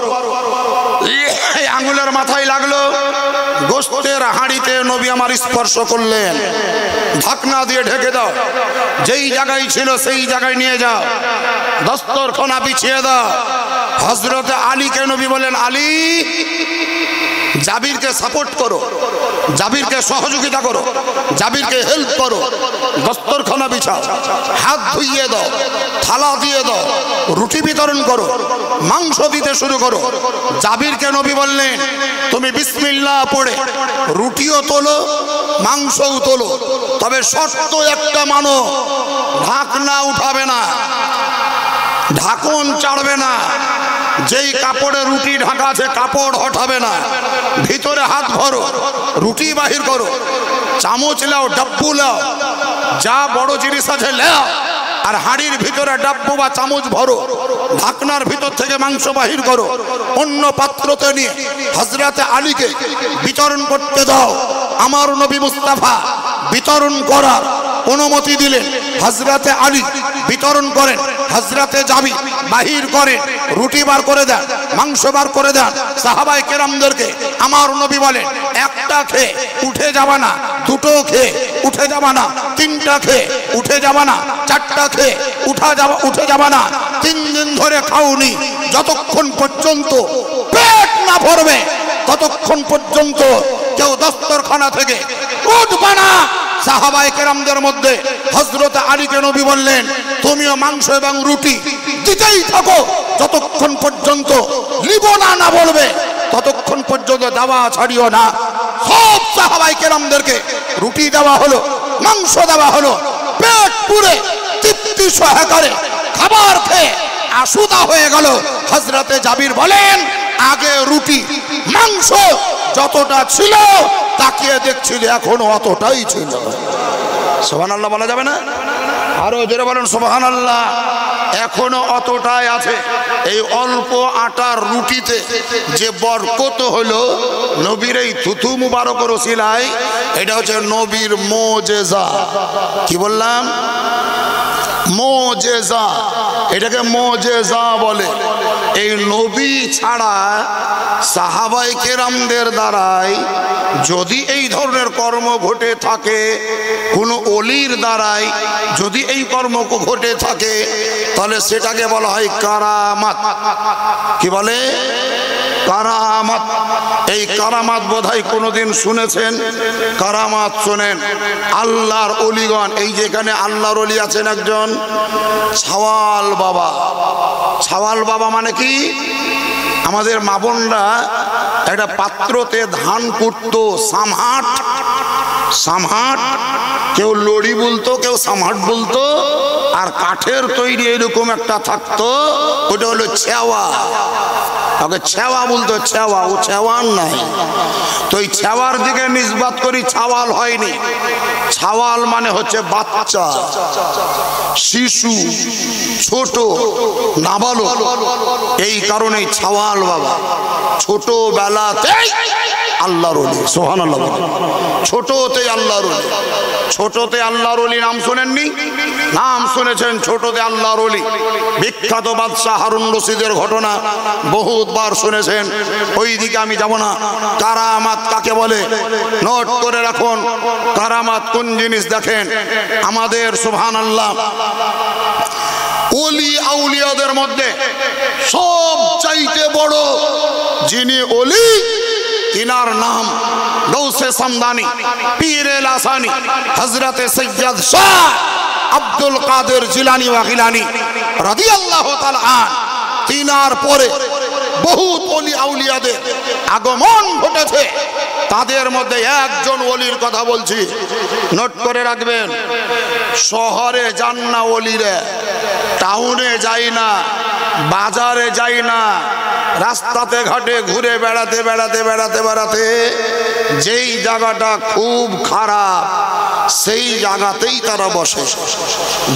এই আঙুলের মাথায় লাগলো। গোশতের হাঁড়িতে নবী আমার স্পর্শ করলেন, ঢাকনা দিয়ে ঢেকে দাও, যেই জায়গায় ছিল সেই জায়গায় নিয়ে যাও, দস্তরখানা বিছিয়ে দাও। হযরতে আলীকে নবী বলেন, আলী জাবিরকে সাপোর্ট করো, জাবিরকে সহযোগিতা করো, জাবিরকে হেল্প করো, দস্তরখানা বিছাও, হাত ধুইয়ে দাও, থালা দিয়ে দাও, রুটি বিতরণ করো, মাংস দিতে শুরু করো। জাবিরকে নবী বললেন, তুমি বিসমিল্লাহ পড়ে রুটিও তোলো, মাংসও তোলো, তবে শর্ত একটা মানো, ঢাকনা উঠাবে না, ঢাকন চাড়বে না, যেই কাপড়ে রুটি ঢাকা আছে কাপড় হটাবে না, ভিতরে হাত ভরো, রুটি বাহির করো, চামচ লাও, ডাব্বু লাও, যা বড় জিনিস আছে লাও, আর হাঁড়ির ভিতরে ডাব্বু বা চামচ ভরো, ঢাকনার ভিতর থেকে মাংস বাহির করো, অন্য পাত্রতে নিয়ে হযরতে আলীকে বিতরণ করতে দাও। আমার নবী মুস্তাফা বিতরণ করার অনুমতি দিলেন। হযরতে আলী বিতরণ করেন, হযরতে জাবির বাহির করেন, রুটি বার করে দেন, মাংস বার করে দেন। সাহাবায়ে কেরামদেরকে আমার নবী বলেন, একটা খেয়ে উঠে যাবা না, দুটো খেয়ে উঠে যাবা না, তিনটা খেয়ে উঠে যাবা না, চারটা খেয়ে উঠে যাবা না। 3 দিন ধরে খাওনি, যতক্ষণ পর্যন্ত পেট না ভরবে ততক্ষণ পর্যন্ত কেউ দস্তরখানা থেকে উঠবা না। সাহাবায়ে কেরামদের মধ্যে হযরতে আলীকে নবী বললেন, তুমিও মাংস এবং রুটি দিতেই থাকো, যতক্ষণ পর্যন্ত লিবো না না বলবে ততক্ষণ পর্যন্ত দেওয়া ছাড়িও না। সব সাহাবায়ে কেরামদেরকে রুটি দেওয়া হলো, মাংস দেওয়া হলো, পেট পুরে তৃপ্তি সহকারে খাবার খেয়ে আশুদা হয়ে গেল। হযরতে জাবির বলেন, আগে রুটি মাংস যতটা ছিল তাকিয়ে দেখছি এখনো অতটাই ছিল। সুবহানাল্লাহ বলা যাবে না? আরো জোরে বলেন সুবহানাল্লাহ। এখনো অতটাই আছে। এই অল্প আটার রুটিতে যে বরকত হলো নবীর এই থুথু মুবারক রসিলায়, এটা হচ্ছে নবীর মুজিজা। কি বললাম? মুজিজা, এটাকে মুজিজা বলে। এই নবী ছাড়া সাহাবায়ে কেরামদের দ্বারাই যদি এই ধরনের কর্ম ঘটে থাকে, কোন ওলির দ্বারাই যদি এই কর্ম ঘটে থাকে, তাহলে সেটাকে বলা হয় কারামাত। কি বলে? কারামাত। এই কারামাত বোধহয় কোনোদিন শুনেছেন? কারামাত শোনেন। আল্লাহর ওলিগণ, এই যেখানে আল্লাহর ওলি আছেন একজন ছাওয়াল বাবা। ছাওয়াল বাবা মানে কি? আমাদের মা বোনরা একটা পাত্রতে ধান কুটতো, সামহাট। সামহাট, কেউ লড়ি বলতো, কেউ সামহাট বলতো, আর কাঠের তৈরি এরকম একটা থাকতো, ওটা হলো ছেওয়া। ওকে ছেওয়া বলতো, ছেওয়া। ও ছেওয়ার নাই তো, এই ছেওয়ার দিকে নিসবাত করি, ছাওয়াল হয়নি। ছাওয়াল মানে হচ্ছে বাচ্চা, শিশু, ছোট, নাবালক। এই কারণেই ছাওয়াল বাবা। ছোটবেলাতেই আল্লাহর ওলি। সুবহানাল্লাহ। ছোটতে আল্লাহর ওলি। ছোটতে আল্লাহর ওলি নাম শুনেননি? নাম শুনেছেন ছোটতে আল্লাহর ওলি। বিখ্যাত বাদশাহ হারুন রশিদের ঘটনা বহুতবার শুনেছেন, ওই দিকে আমি যাব না। কারামাত কাকে বলে নোট করে রাখুন। কারামাত কোন জিনিস দেখেন আমাদের। সুবহানাল্লাহ। ওলি আউলিয়াদের মধ্যে সব চাইতে বড় যিনি ওলি, তিনার নাম গৌসে সামদানি, পীরে লাসানি, হযরতে সৈয়দ শাহ আব্দুল কাদের জিলানী ওয়া গিলানী রাদিয়াল্লাহু তাআলা আন। তিনার পরে বহুত ওলি আউলিয়াদের আগমন ঘটেছে। তাদের মধ্যে একজন ওলির কথা বলছি, নোট করে রাখবেন। শহরে যান না ওলিরে, টাউনে যাই না, বাজারে যাই না, রাস্তাতে ঘাটে ঘুরে বেড়াতে বেড়াতে বেড়াতে বেড়াতে যেই জায়গাটা খুব খারাপ, সেই জায়গাতেই তারা বসে।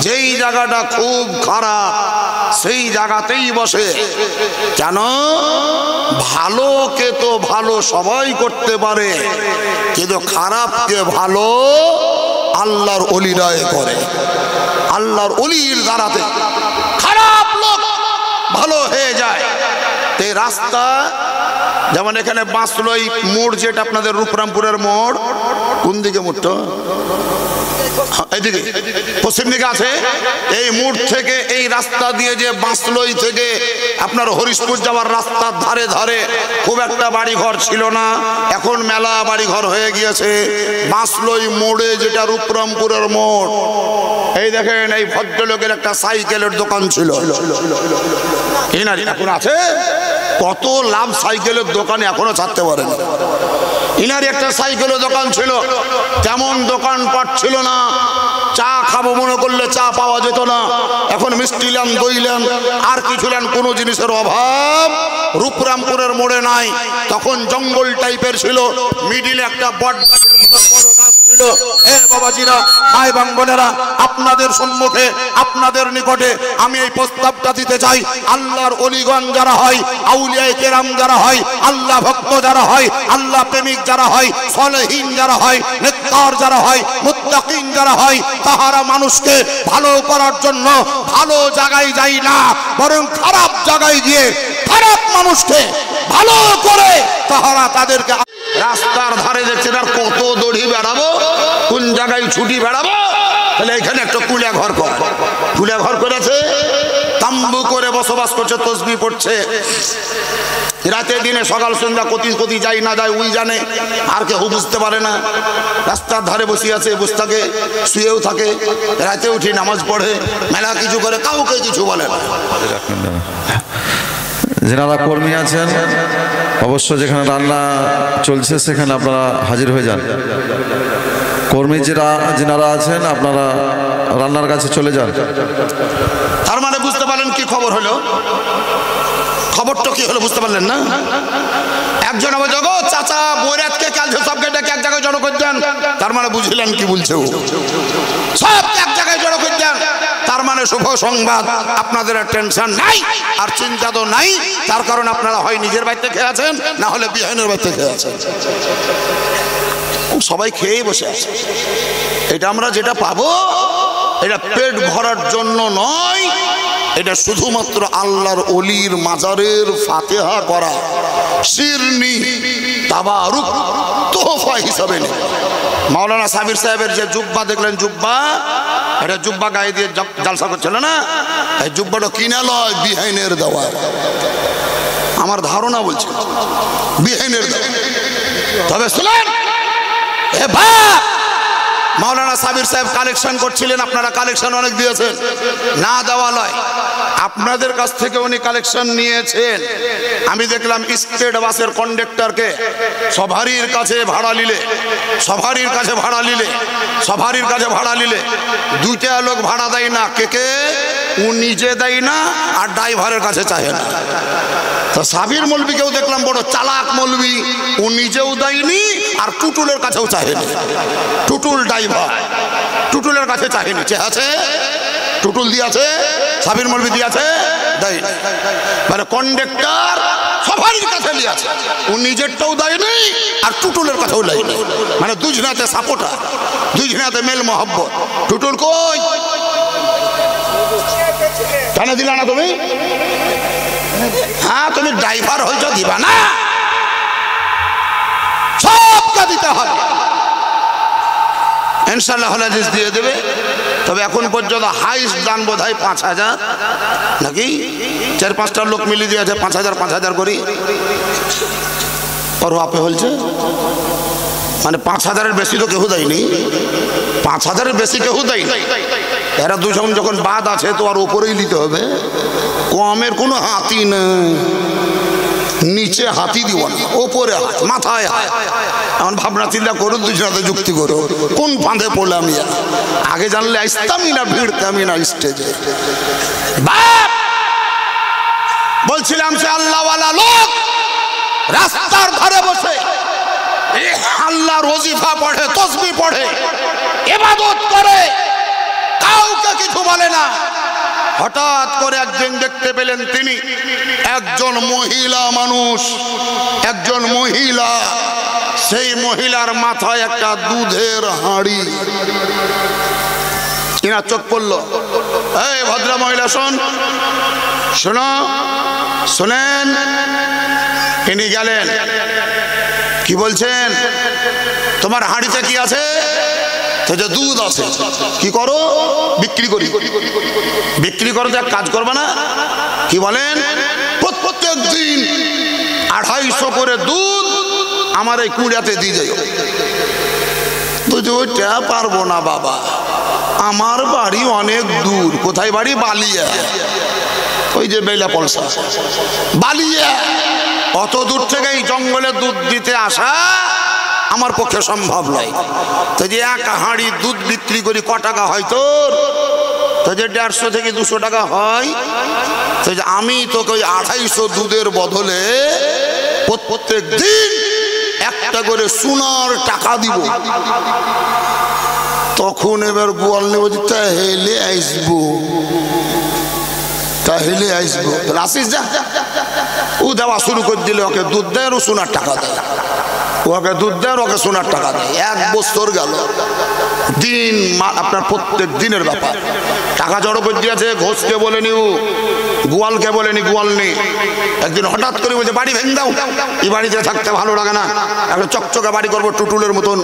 যেই জায়গাটা খুব খারাপ সেই জায়গাতেই বসে। কেন? ভালোকে তো ভালো সবাই করতে পারে, কিন্তু খারাপকে ভালো আল্লাহর ওলিরাই করে। আল্লাহর ওলির দ্বারাতে খারাপ লোক ভালো হয়ে যায়। এই রাস্তা যেমন এখানে বাঁশলই মোড়, যেটা আপনাদের রূপরামপুরের মোড়, কোন দিকে মোড়টা? এইদিকে পশ্চিম দিকে আছে। এই মোড় থেকে এই রাস্তা দিয়ে যে বাঁশলই থেকে আপনার হরিশপুর যাওয়ার রাস্তার ধারে ধারে খুব একটা বাড়ি ঘর ছিল না, এখন মেলা বাড়ি ঘর হয়ে গিয়েছে। বাঁশলই মোড়ে, যেটা রূপরামপুরের মোড়, এই দেখেন এই ভদ্রলোকের একটা সাইকেলের দোকান ছিল। এখন আছে? কত লাভ সাইকেলের দোকানে, এখনো ছাড়তে পারেন। ইনার একটা সাইকেলের দোকান ছিল, তেমন দোকানপাট ছিল না। চা খাবো মনে করলে চা পাওয়া যেত না। এখন মিষ্টি লেন, দই লেন, আর কিছু লেন, কোনো জিনিসের অভাব রূপরামপুরের মোড়ে নাই। তখন জঙ্গল টাইপের ছিল, মিডিলে একটা বড় গাছ ছিল। হে বাবাজিরা, ভাই বোনেরা, আপনাদের সম্মুখে, আপনাদের নিকটে আমি এই প্রস্তাবটা দিতে চাই। আল্লাহর ওলিগণ যারা হয়, আউলিয়ায়ে কেরাম যারা হয়, আল্লাহ ভক্ত যারা হয়, আল্লাহ প্রেমিক যারা হয়, সলেহীন যারা হয়, নেককার যারা হয়, মুত্তাকিন যারা হয়, তাহারা মানুষকে ভালো করার জন্য ভালো জায়গায় যায় না, বরং খারাপ জায়গায় গিয়ে খারাপ মানুষকে ভালো করে তাহারা তাদেরকে রাস্তার ধারে দেখছেন আর কত দড়ি বেড়াবো, কোন জায়গায় ছুটি বেড়াবো। তাহলে এখানে একটা কুলা ঘর কর, কুলা ঘর করেছে, তাম্বু করে বসবাস করছে, তসবিহ পড়ছে। রাতে দিনে সকাল সন্ধ্যা কতি যায় না যায় ওই জানে, আর কেউ বুঝতে পারে না। রাস্তার ধারে বসে আছে, বসে থাকে, শুয়েও থাকে, রাতে উঠে নামাজ পড়ে, মেলা কিছু করে, কাউকে কিছু বলে না। যারা কর্মী আছেন অবশ্য যেখানে রান্না চলছে সেখানে আপনারা হাজির হয়ে যান। কর্মী যারা আছেন আপনারা রান্নার কাছে চলে যান। তার মানে বুঝতে পারলেন কি খবর হলো? খবরটা কি হলো বুঝতে পারলেন না? একজন আমার জগো চাচা বৈরাতকে কাল সবকে ডেকে এক জায়গায় জড়ো করে দেন। তার মানে বুঝলেন কি বলছে ও? সব এক জায়গায় জড়ো করে দেন। তার মানে শুভ সংবাদ, আপনাদের আর টেনশন নাই, আর চিন্তা তো নাই। তার কারণ আপনারা হয় নিজের বাড়িতে খেয়ে আছেন, না হলে বিহাইনের বাড়িতে খেয়ে আছেন। সবাই খেয়েই বসে আছে। এটা আমরা যেটা পাবো, এটা পেট ভরার জন্য নয়, এটা শুধুমাত্র আল্লাহর ওলির মাজারের ফাতিহা করা, শিরনি, তাবারুক, তোহফা হিসাবে নেই। মাওলানা সাবির সাহেবের যে জুব্বা দেখলেন, জুব্বা, এটা জুব্বা গায়ে দিয়ে জালসা করছিল না, এই জুব্বাটা কিনা লয়, বিহাইনের দেওয়া। আমার ধারণা বলছে বিহাইনের দেওয়া। তবে শুনেন, এ বাপ, মাওলানা সাবির সাহেব কালেকশন করছিলেন, আপনারা কালেকশন অনেক দিয়েছেন, না দেওয়া লয়, আপনাদের কাছ থেকে উনি কালেকশন নিয়েছেন। আমি দেখলাম স্টেট বাসের কন্ডাক্টরকে সভারির কাছে ভাড়া নিলে, দুইটা লোক ভাড়া দেয় না। কে? ও নিজে দেয় না, আর ড্রাইভারের কাছে চায় না। তো সাবির মৌলবীকেও দেখলাম বড় চালাক মৌলবী, ও নিজেও দেয়নি আর টুটুলের কাছেও চাহেনি। টুটুল ড্রাইভার টুটুলের কাছে চাহেনি, আছে টুটুল দিয়েছে, সাবির মৌলবী দিয়েছে, দেয়। মানে কন্ডাক্টর সবারই কাছে নিয়েছে, ও নিজেরটাও দেয়নি আর টুটুলের কাছেও দেয়নি। মানে দুজনাতে সাপোর্টার, দুজনাতে মেল মহব্বত। টুটুল কই? কেন দিলা না তুমি? হ্যাঁ, তুমি ড্রাইভার হয়েছ, দিবা না? সবকে দিতে হবে, ইনশাআল্লাহ হাদিস দিয়ে দেবে। তবে এখন পর্যন্ত হাইস্ট দান বোধ হয় 5,000 নাকি, 4-5টা লোক মিলিয়ে দিয়েছে 5,000 করি। আর আপে হলছে মানে 5,000-এর বেশি তো কেউ দেয়নি, 5,000-এর বেশি কেউ দেয়নি। এরা দুজন যখন বাদ আছে তো আর উপরেই নিতে হবে, কমের কোনো হাতি নেই। নিচে হাতি দিব না, ওপরে হাত, মাথায় হাত। এখন ভাবনা চিন্তা করুন, দুজনাতে যুক্তি করো, কোন ফাঁদে পড়লাম। আগে জানলে আসতামই না, ভিড়তামই না স্টেজে। বলছিলাম সে আল্লাহওয়ালা লোক রাস্তার ধারে বসে আল্লাহর ওজিফা পড়ে, তসবিহ পড়ে, এবার ইবাদত করে, কাউকে কিছু বলে না। হঠাৎ করে একদিন দেখতে পেলেন তিনি একজন মহিলা মানুষ, একজন মহিলা, সেই মহিলার মাথায় একটা দুধের হাঁড়ি। কিনা চোখ পড়ল, এই ভদ্র মহিলা শোন, শোনো, শোনেন। তিনি গেলেন, কি বলছেন? তোমার হাঁড়িতে কি আছে? যে দুধ আছে। কি করো? বিক্রি করি। বিক্রি করো, এক কাজ করবে না? কি বলেন? প্রত্যেক দিন 250 করে দুধ আমার এই কুড়িয়াতে দিয়ে যাই। ওইটা পারবো না বাবা, আমার বাড়ি অনেক দূর। কোথায় বাড়ি? বালিয়া। ওই যে বেলা পলসা বালিয়া, অত দূর থেকে এই জঙ্গলে দুধ দিতে আসা আমার পক্ষে সম্ভব নয়। তো যে এক হাঁড়ি দুধ বিক্রি করি ক টাকা হয় তোর? তো যে 150 থেকে 200 টাকা হয়। তো যে আমি তোকে ওই 250 দুধের বদলে প্রত্যেক দিন একটা করে সোনার টাকা দিব। তখন এবার গোয়াল নেব, তাহলে আসবো, তাহলে আসবো। আসিস যা, ও দেওয়া শুরু করে দিলে ওকে দুধ দেয় আর ও সোনার টাকা দেয়, ওকে দুধ দেয় আর ওকে সোনার টাকা দেয়। 1 বছর গেল। দিন আপনার প্রত্যেক দিনের ব্যাপার। টাকা জড়ো করে দিয়েছে, ঘোষকে বলেনি, ও গোয়ালকে বলেনি, গোয়াল নেই। একদিন হঠাৎ করে বলছে বাড়ি ভেঙে দাও, এই বাড়িতে থাকতে ভালো লাগে না, একটা চকচকে বাড়ি করবো টুটুলের মতন।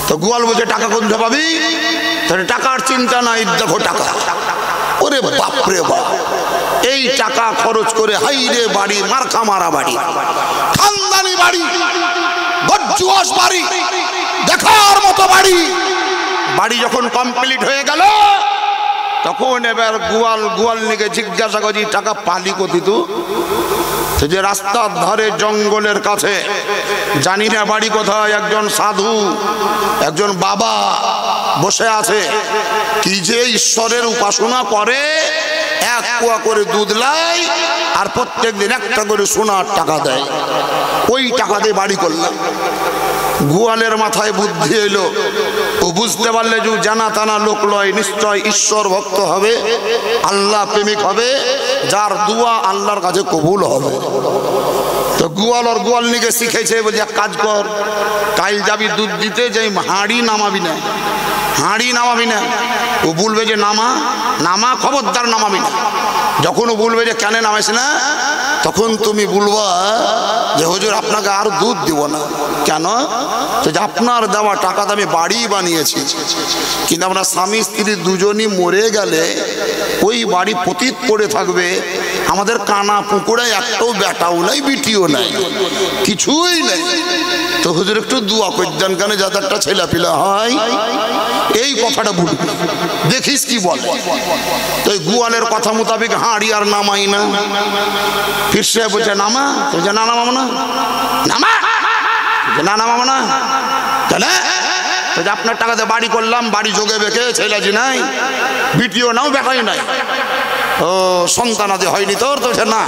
তো গোয়াল বলছে টাকা কোন পাবি? তাহলে টাকার চিন্তা নাই, দেখো টাকা। ওরে বাপরে বাপ, এই টাকা খরচ করে হাইরে বাড়ি, মার্কা মারা বাড়ি, খানদানি বাড়ি, গর্জুয়াস বাড়ি, দেখার মতো বাড়ি। বাড়ি যখন কমপ্লিট হয়ে গেল, তখন এবার গোয়াল নিকে জিজ্ঞাসা করছি টাকা পালি কোথি তু? যে রাস্তার ধারে জঙ্গলের কাছে, জানি না বাড়ি কোথায়, একজন সাধু, একজন বাবা বসে আছে, কি যে ঈশ্বরের উপাসনা করে, 1 পোয়া করে দুধ লাই আর প্রত্যেক দিন একটা করে সোনার টাকা দেয়। ওই টাকা দিয়ে বাড়ি করলাম। গোয়ালের মাথায় বুদ্ধি এলো, ও বুঝতে পারলে যে জানা টানা লোক লয়, নিশ্চয় ঈশ্বর ভক্ত হবে, আল্লাহ প্রেমিক হবে, যার দুয়া আল্লাহর কাছে কবুল হবে। তো গোয়াল নিকে শিখেছে, বলছে এক কাজ কর, কাল যাবি দুধ দিতে, যে হাঁড়ি নামাবি না, হাঁড়ি নামাবি না। ও বলবে যে নামা, নামা, খবরদার নামাবি না। যখন ও বলবে যে কেন নামাইস না, তখন তুমি বলবা যে হুজুর আপনাকে আর দুধ দিব না। কেন? তো যে আপনার দেওয়া টাকাতে আমি বাড়ি বানিয়েছি, কিন্তু আমরা স্বামী স্ত্রী দুজনই মরে গেলে ওই বাড়ি পতিত পড়ে থাকবে, আমাদের কানা পুকুরে একটাও বেটাও নাই, বিটিও নাই, কিছুই নাই। তো হুজুর একটু দোয়া করতেন কেন, যাতে একটা ছেলেপিলা হয়। এই কথাটা বলবি, দেখিস কি বলে। তো গোয়ালের কথা মোতাবেক হাঁড়ি আর নামাই না। ফির সে বলছে নামা, তো যে না নামাবো না, নামা, না নামাবো না। তাহলে তো যে আপনার টাকাতে বাড়ি করলাম, বাড়ি যোগে বেঁকে, ছেলেজি নাই, বিটিও নাও, বেটাই নাই। ও সন্তানাদি হয়নি তোর? তো না,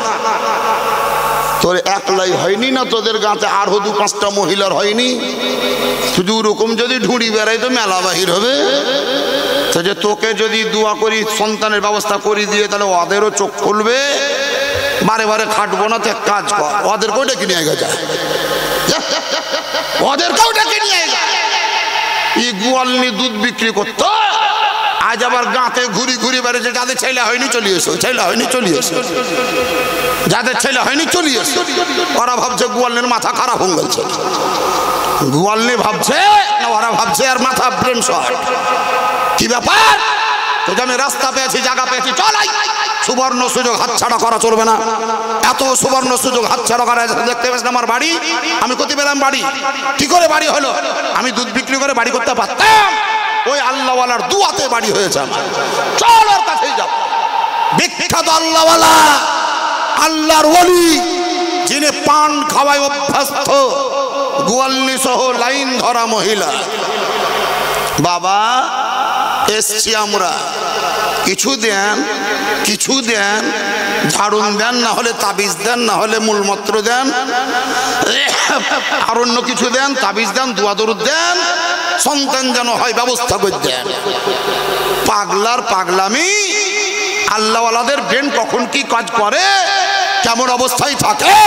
তোর একলাই হয়নি না, তোদের গাঁতে আরো 2-5টা মহিলার হয়নি? শুধু ওরকম যদি ঢুঁড়ি বেড়াই তো মেলা বাহির হবে। তো যে তোকে যদি দোয়া করি সন্তানের ব্যবস্থা করি দিয়ে, তাহলে ওদেরও চোখ খুলবে, বারে বারে খাটবো না। তো কাজ কর, ওদেরকেও ডেকে নিয়ে গেছে, ওদেরকেও ডেকে নিয়ে যায়। এই গোয়াল নিয়ে দুধ বিক্রি করতো, আজ আবার গাঁতে ঘুরি ঘুরি বেড়েছে, যাদের ছেলে হয়নি চলে এসো, ছেলে হয়নি চলে এসো, যাদের ছেলে হয়নি চলে এসো। ওরা ভাবছে গোয়ালের মাথা খারাপ হয়ে গেছে। গোয়ালনি ভাবছে না, ওরা ভাবছে আর মাথা ব্রেন শট। কি ব্যাপার? তো আমি রাস্তা পেয়েছি, জায়গা পেয়েছি, চলাই। সুবর্ণ সুযোগ হাতছাড়া করা চলবে না। এত সুবর্ণ সুযোগ হাতছাড়া করা, দেখতে পেয়েছেন আমার বাড়ি, আমি কোথায় পেলাম বাড়ি? কি করে বাড়ি হলো? আমি দুধ বিক্রি করে বাড়ি করতে পারতাম, ওই আল্লাহওয়ালার দুয়াতে বাড়ি হয়েছে আমার। চল ওর কাছেই যাব। বিখ্যাত আল্লাহওয়ালা, আল্লাহর ওলি, যিনি পান খাওয়ায় অভ্যস্ত, গোয়ালনি সহ লাইন ধরা মহিলা। বাবা এসছি আমরা, কিছু দেন, কিছু দেন, ঝাড়ুন দেন, না হলে তাবিজ দেন, না হলে মূলমন্ত্র দেন, আর অন্য কিছু দেন, তাবিজ দেন, দোয়া দরুদ দেন, সন্তান যেন হয় ব্যবস্থা করে দেন। পাগলার পাগলামি, আল্লাহওয়ালাদের ব্রেন কখন কি কাজ করে, কেমন অবস্থায় থাকে।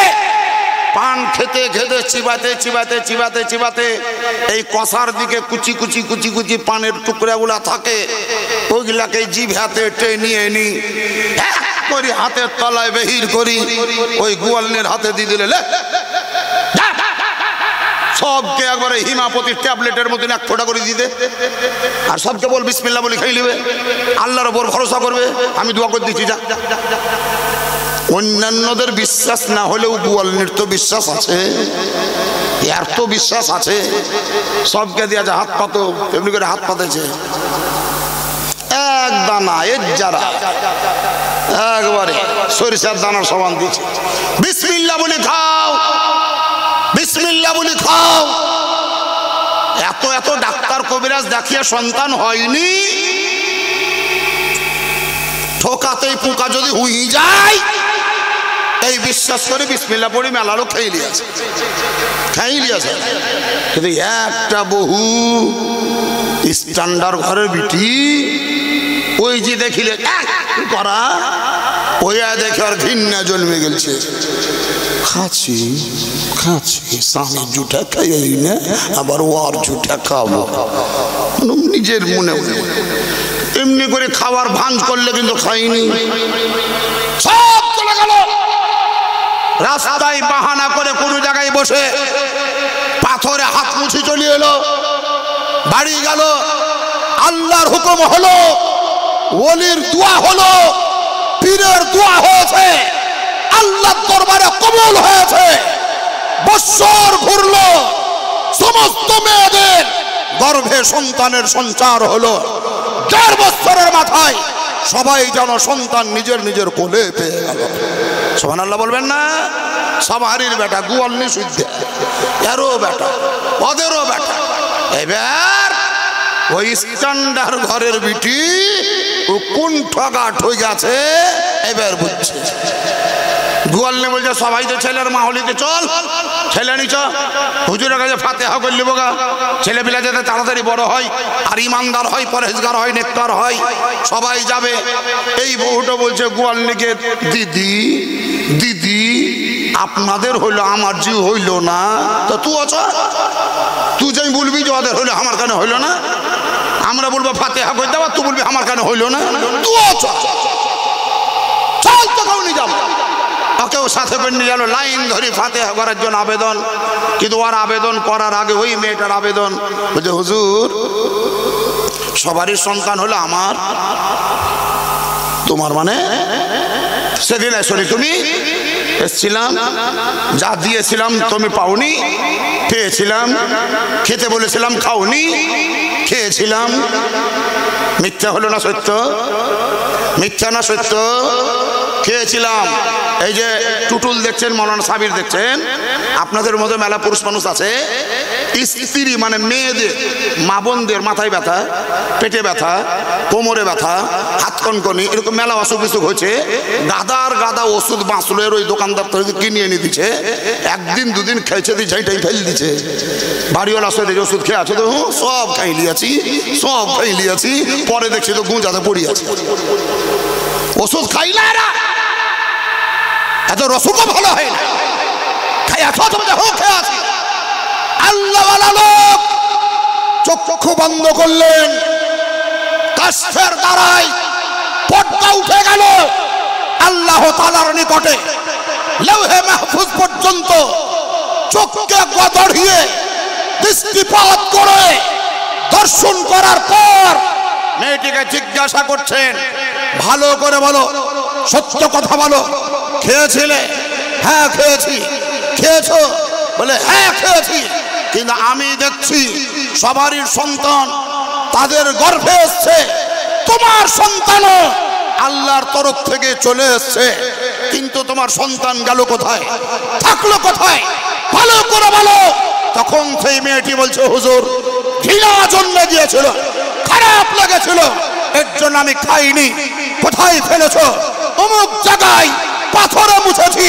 পান খেতে খেতে চিবাতে চিবাতে চিবাতে চিবাতে এই কষার দিকে কুচি কুচি কুচি কুচি পানের টুকরাগুলা থাকে, ওইগুলাকে জিভ হাতে টেনে নি করি হাতের তলায় বেহির করি, ওই গোয়ালনের হাতে দিয়ে দিলে সবকে একবারে হিমাপতির ট্যাবলেটের মতন এক ফোঁটা করে দিতে, আর সবকে বল বিসমিল্লাহ বলে খেয়ে নেবে, আল্লাহর ওপর ভরসা করবে, আমি দোয়া করে দিচ্ছি যা। অন্যান্যদের বিশ্বাস না হলেও গোয়ালনির তো বিশ্বাস আছে, এর তো বিশ্বাস আছে। সবকে দিয়ে আছে হাত পাতো, এমনি করে হাত পাতেছে, এক দানা এর যারা একবারে সরিষার দানার সমান দিচ্ছে। বিসমিল্লাহ বলে খাও, বিসমিল্লাহ বলে খাও। এত এত ডাক্তার কবিরাজ দেখিয়ে সন্তান হয়নি, ঠোকাতেই পোকা যদি হুই যায় এই বিশ্বাস করে বিসমিল্লাহ পড়ি মেলা লোক খেয়ে নিয়েছে, খেয়ে নিয়েছে। কিন্তু একটা বহু স্ট্যান্ডার্ড ঘরের বিটি ওই যে দেখিলে করা, ওই দেখে আর ঘৃণা জন্মে গেছে। খাচ্ছি খাচ্ছি স্বামী জুটা খাই না, আবার ওর জুটা খাবো, নিজের মনে মনে এমনি করে খাবার ভাঁজ করলে কিন্তু খাইনি, সব চলে গেল। রাস্তায় বাহানা করে কোনো জায়গায় বসে পাথরে হাত মুছে চলে এলো, বাড়ি গেল, আল্লাহর হুকুম হলো, ওলির দোয়া হলো, পীরের দোয়া হয়েছে, আল্লাহর দরবারে কবুল হয়েছে। বছর ঘুরলো, সমস্ত মেয়েদের গর্ভে সন্তানের সঞ্চার হলো। 4 বছরের মাথায় সবাই যেন সন্তান নিজের নিজের কোলে পেয়ে গেল। সুবহানাল্লাহ বলবেন না? সবারই বেটা গোয়ালনি শুদ্ধ, এরও বেটা, ওদেরও বেটা। এবার ওই স্ট্যান্ডার্ড ঘরের বিটি ও কোন ঠগা ঠই গেছে এবার বুঝছে। গোয়ালনি বলছে সবাই তো ছেলের মাহলিতে চল, ছেলে নিচ হুজুরের কাছে ফাতিহা করলি বোগা, ছেলে পিলা যাতে তাড়াতাড়ি বড় হয় আর ইমানদার হয়, পরহেজগার হয়, নেককার হয়, সবাই যাবে। এই বহুটা বলছে গোয়ালনিকে, দিদি দিদি আপনাদের হইলো, আমার জি হইল না, তো তুই আছো, তুই যাই বলবি যে ওদের হইলো আমার কেন হইল না, আমরা বলবো ফাতিহা করে দেওয়া, তুই বলবি আমার কেন হইল না, তুই আছো, চল তো কাউনি যাবো। ওকেও সাথে করে নিয়ে গেল, লাইন ধরে ফাতিহা করার জন্য আবেদন। কিন্তু ওর আবেদন করার আগে ওই মেয়েটার আবেদন বলছে, হুজুর সবারই সন্তান হলো আমার, তোমার মানে সেদিন আসলে তুমি এসছিলাম, যা দিয়েছিলাম তুমি পাওনি, পেয়েছিলাম, খেতে বলেছিলাম খাওনি, খেয়েছিলাম। মিথ্যা হলো না সত্য? মিথ্যা না সত্য? খেয়েছিলাম। এই যে টুটুল দেখছেন, মৌলানা সাবির দেখছেন, আপনাদের মধ্যে মেলা পুরুষ মানুষ আছে, স্ত্রী মানে মেয়েদের, মা বোনদের মাথায় ব্যথা, পেটে ব্যথা, কোমরে ব্যথা, হাত কনকনি, এরকম মেলা অসুখ বিসুখ হয়েছে। গাদার গাদা ওষুধ বাঁচলের ওই দোকানদার থেকে কিনে এনে দিচ্ছে, একদিন দুদিন খেয়েছে, দিয়ে ঝাইটাই ফেলে দিচ্ছে। বাড়িওয়ালা সাথে ওষুধ খেয়ে আছে, তো সব খাই লিয়াছি, সব খাই লিয়াছি, পরে দেখছি তো গুঁজাতে পড়ি আছে। ওষুধ খাই না এরা, এত রসুকও ভালো হয় না, খাই আছো তোমাদের হোক খেয়ে আছি। আল্লাহওয়ালা লোক চক্ষু বন্ধ করলেন, কাশফের দ্বারাই পর্দা উঠে গেল আল্লাহ তাআলার নিকটে। লৌহে মাহফুজ পর্যন্ত চোখকে গদড়িয়ে দৃষ্টিপাত করে দর্শন করার পর মেয়েটিকে জিজ্ঞাসা করছেন, ভালো করে বলো, সত্য কথা বলো, খেয়েছিলে? হ্যাঁ খেয়েছি। খেয়েছো? বলে হ্যাঁ খেয়েছি, কিন্তু আমি দেখছি সবারই সন্তান তাদের গর্ভে এসছে, তোমার সন্তানও আল্লাহর তরফ থেকে চলে এসছে, কিন্তু তোমার সন্তান গেল কোথায়, থাকলো কোথায়, ভালো করে বলো। তখন সেই মেয়েটি বলছে, হুজুর ঘৃণা জন্মে গিয়েছিল, খারাপ লেগেছিল, এর জন্য আমি খাইনি। কোথায় ফেলেছো? অমুক জায়গায় পাথরে মুছেছি।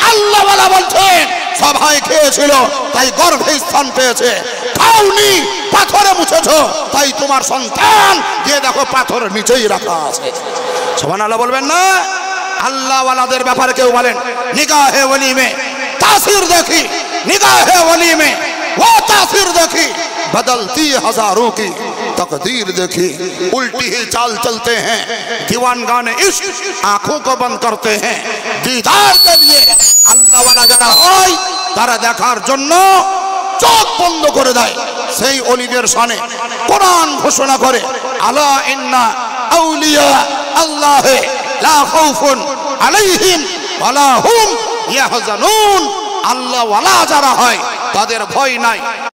আল্লাহওয়ালা বলছেন সবাই খেয়েছিল, তাই গর্ভে স্থান পেয়েছে। খাওনি, পাথরে মুছেছো, তাই তোমার সন্তান গিয়ে দেখো পাথরের নিচেই রাখা আছে। সুবহানাল্লাহ বলবেন না? আল্লাহ ওয়ালাদের ব্যাপারে কেউ বলেন নিগাহে ওলি মে तासीर देखी, निगाहे वली में वो तासीर देखी, बदलती हजारों की तकदीर देखी। उल्टी ही चाल चलते हैं दीवान गाने इश्क, आंखों को बंद करते हैं दीदार के लिए। अल्लाह वाला যারা হয় তারা দেখার জন্য চোখ বন্ধ করে দেয়। সেই ওলিদের শানে কোরআন ঘোষণা করে আলা ইন্না আউলিয়া আল্লাহ লা খাউফুন আলাইহিম ওয়ালা হুম ইয়াহজানুন। আল্লাহ ওয়ালা যারা হয় তাদের ভয় নাই।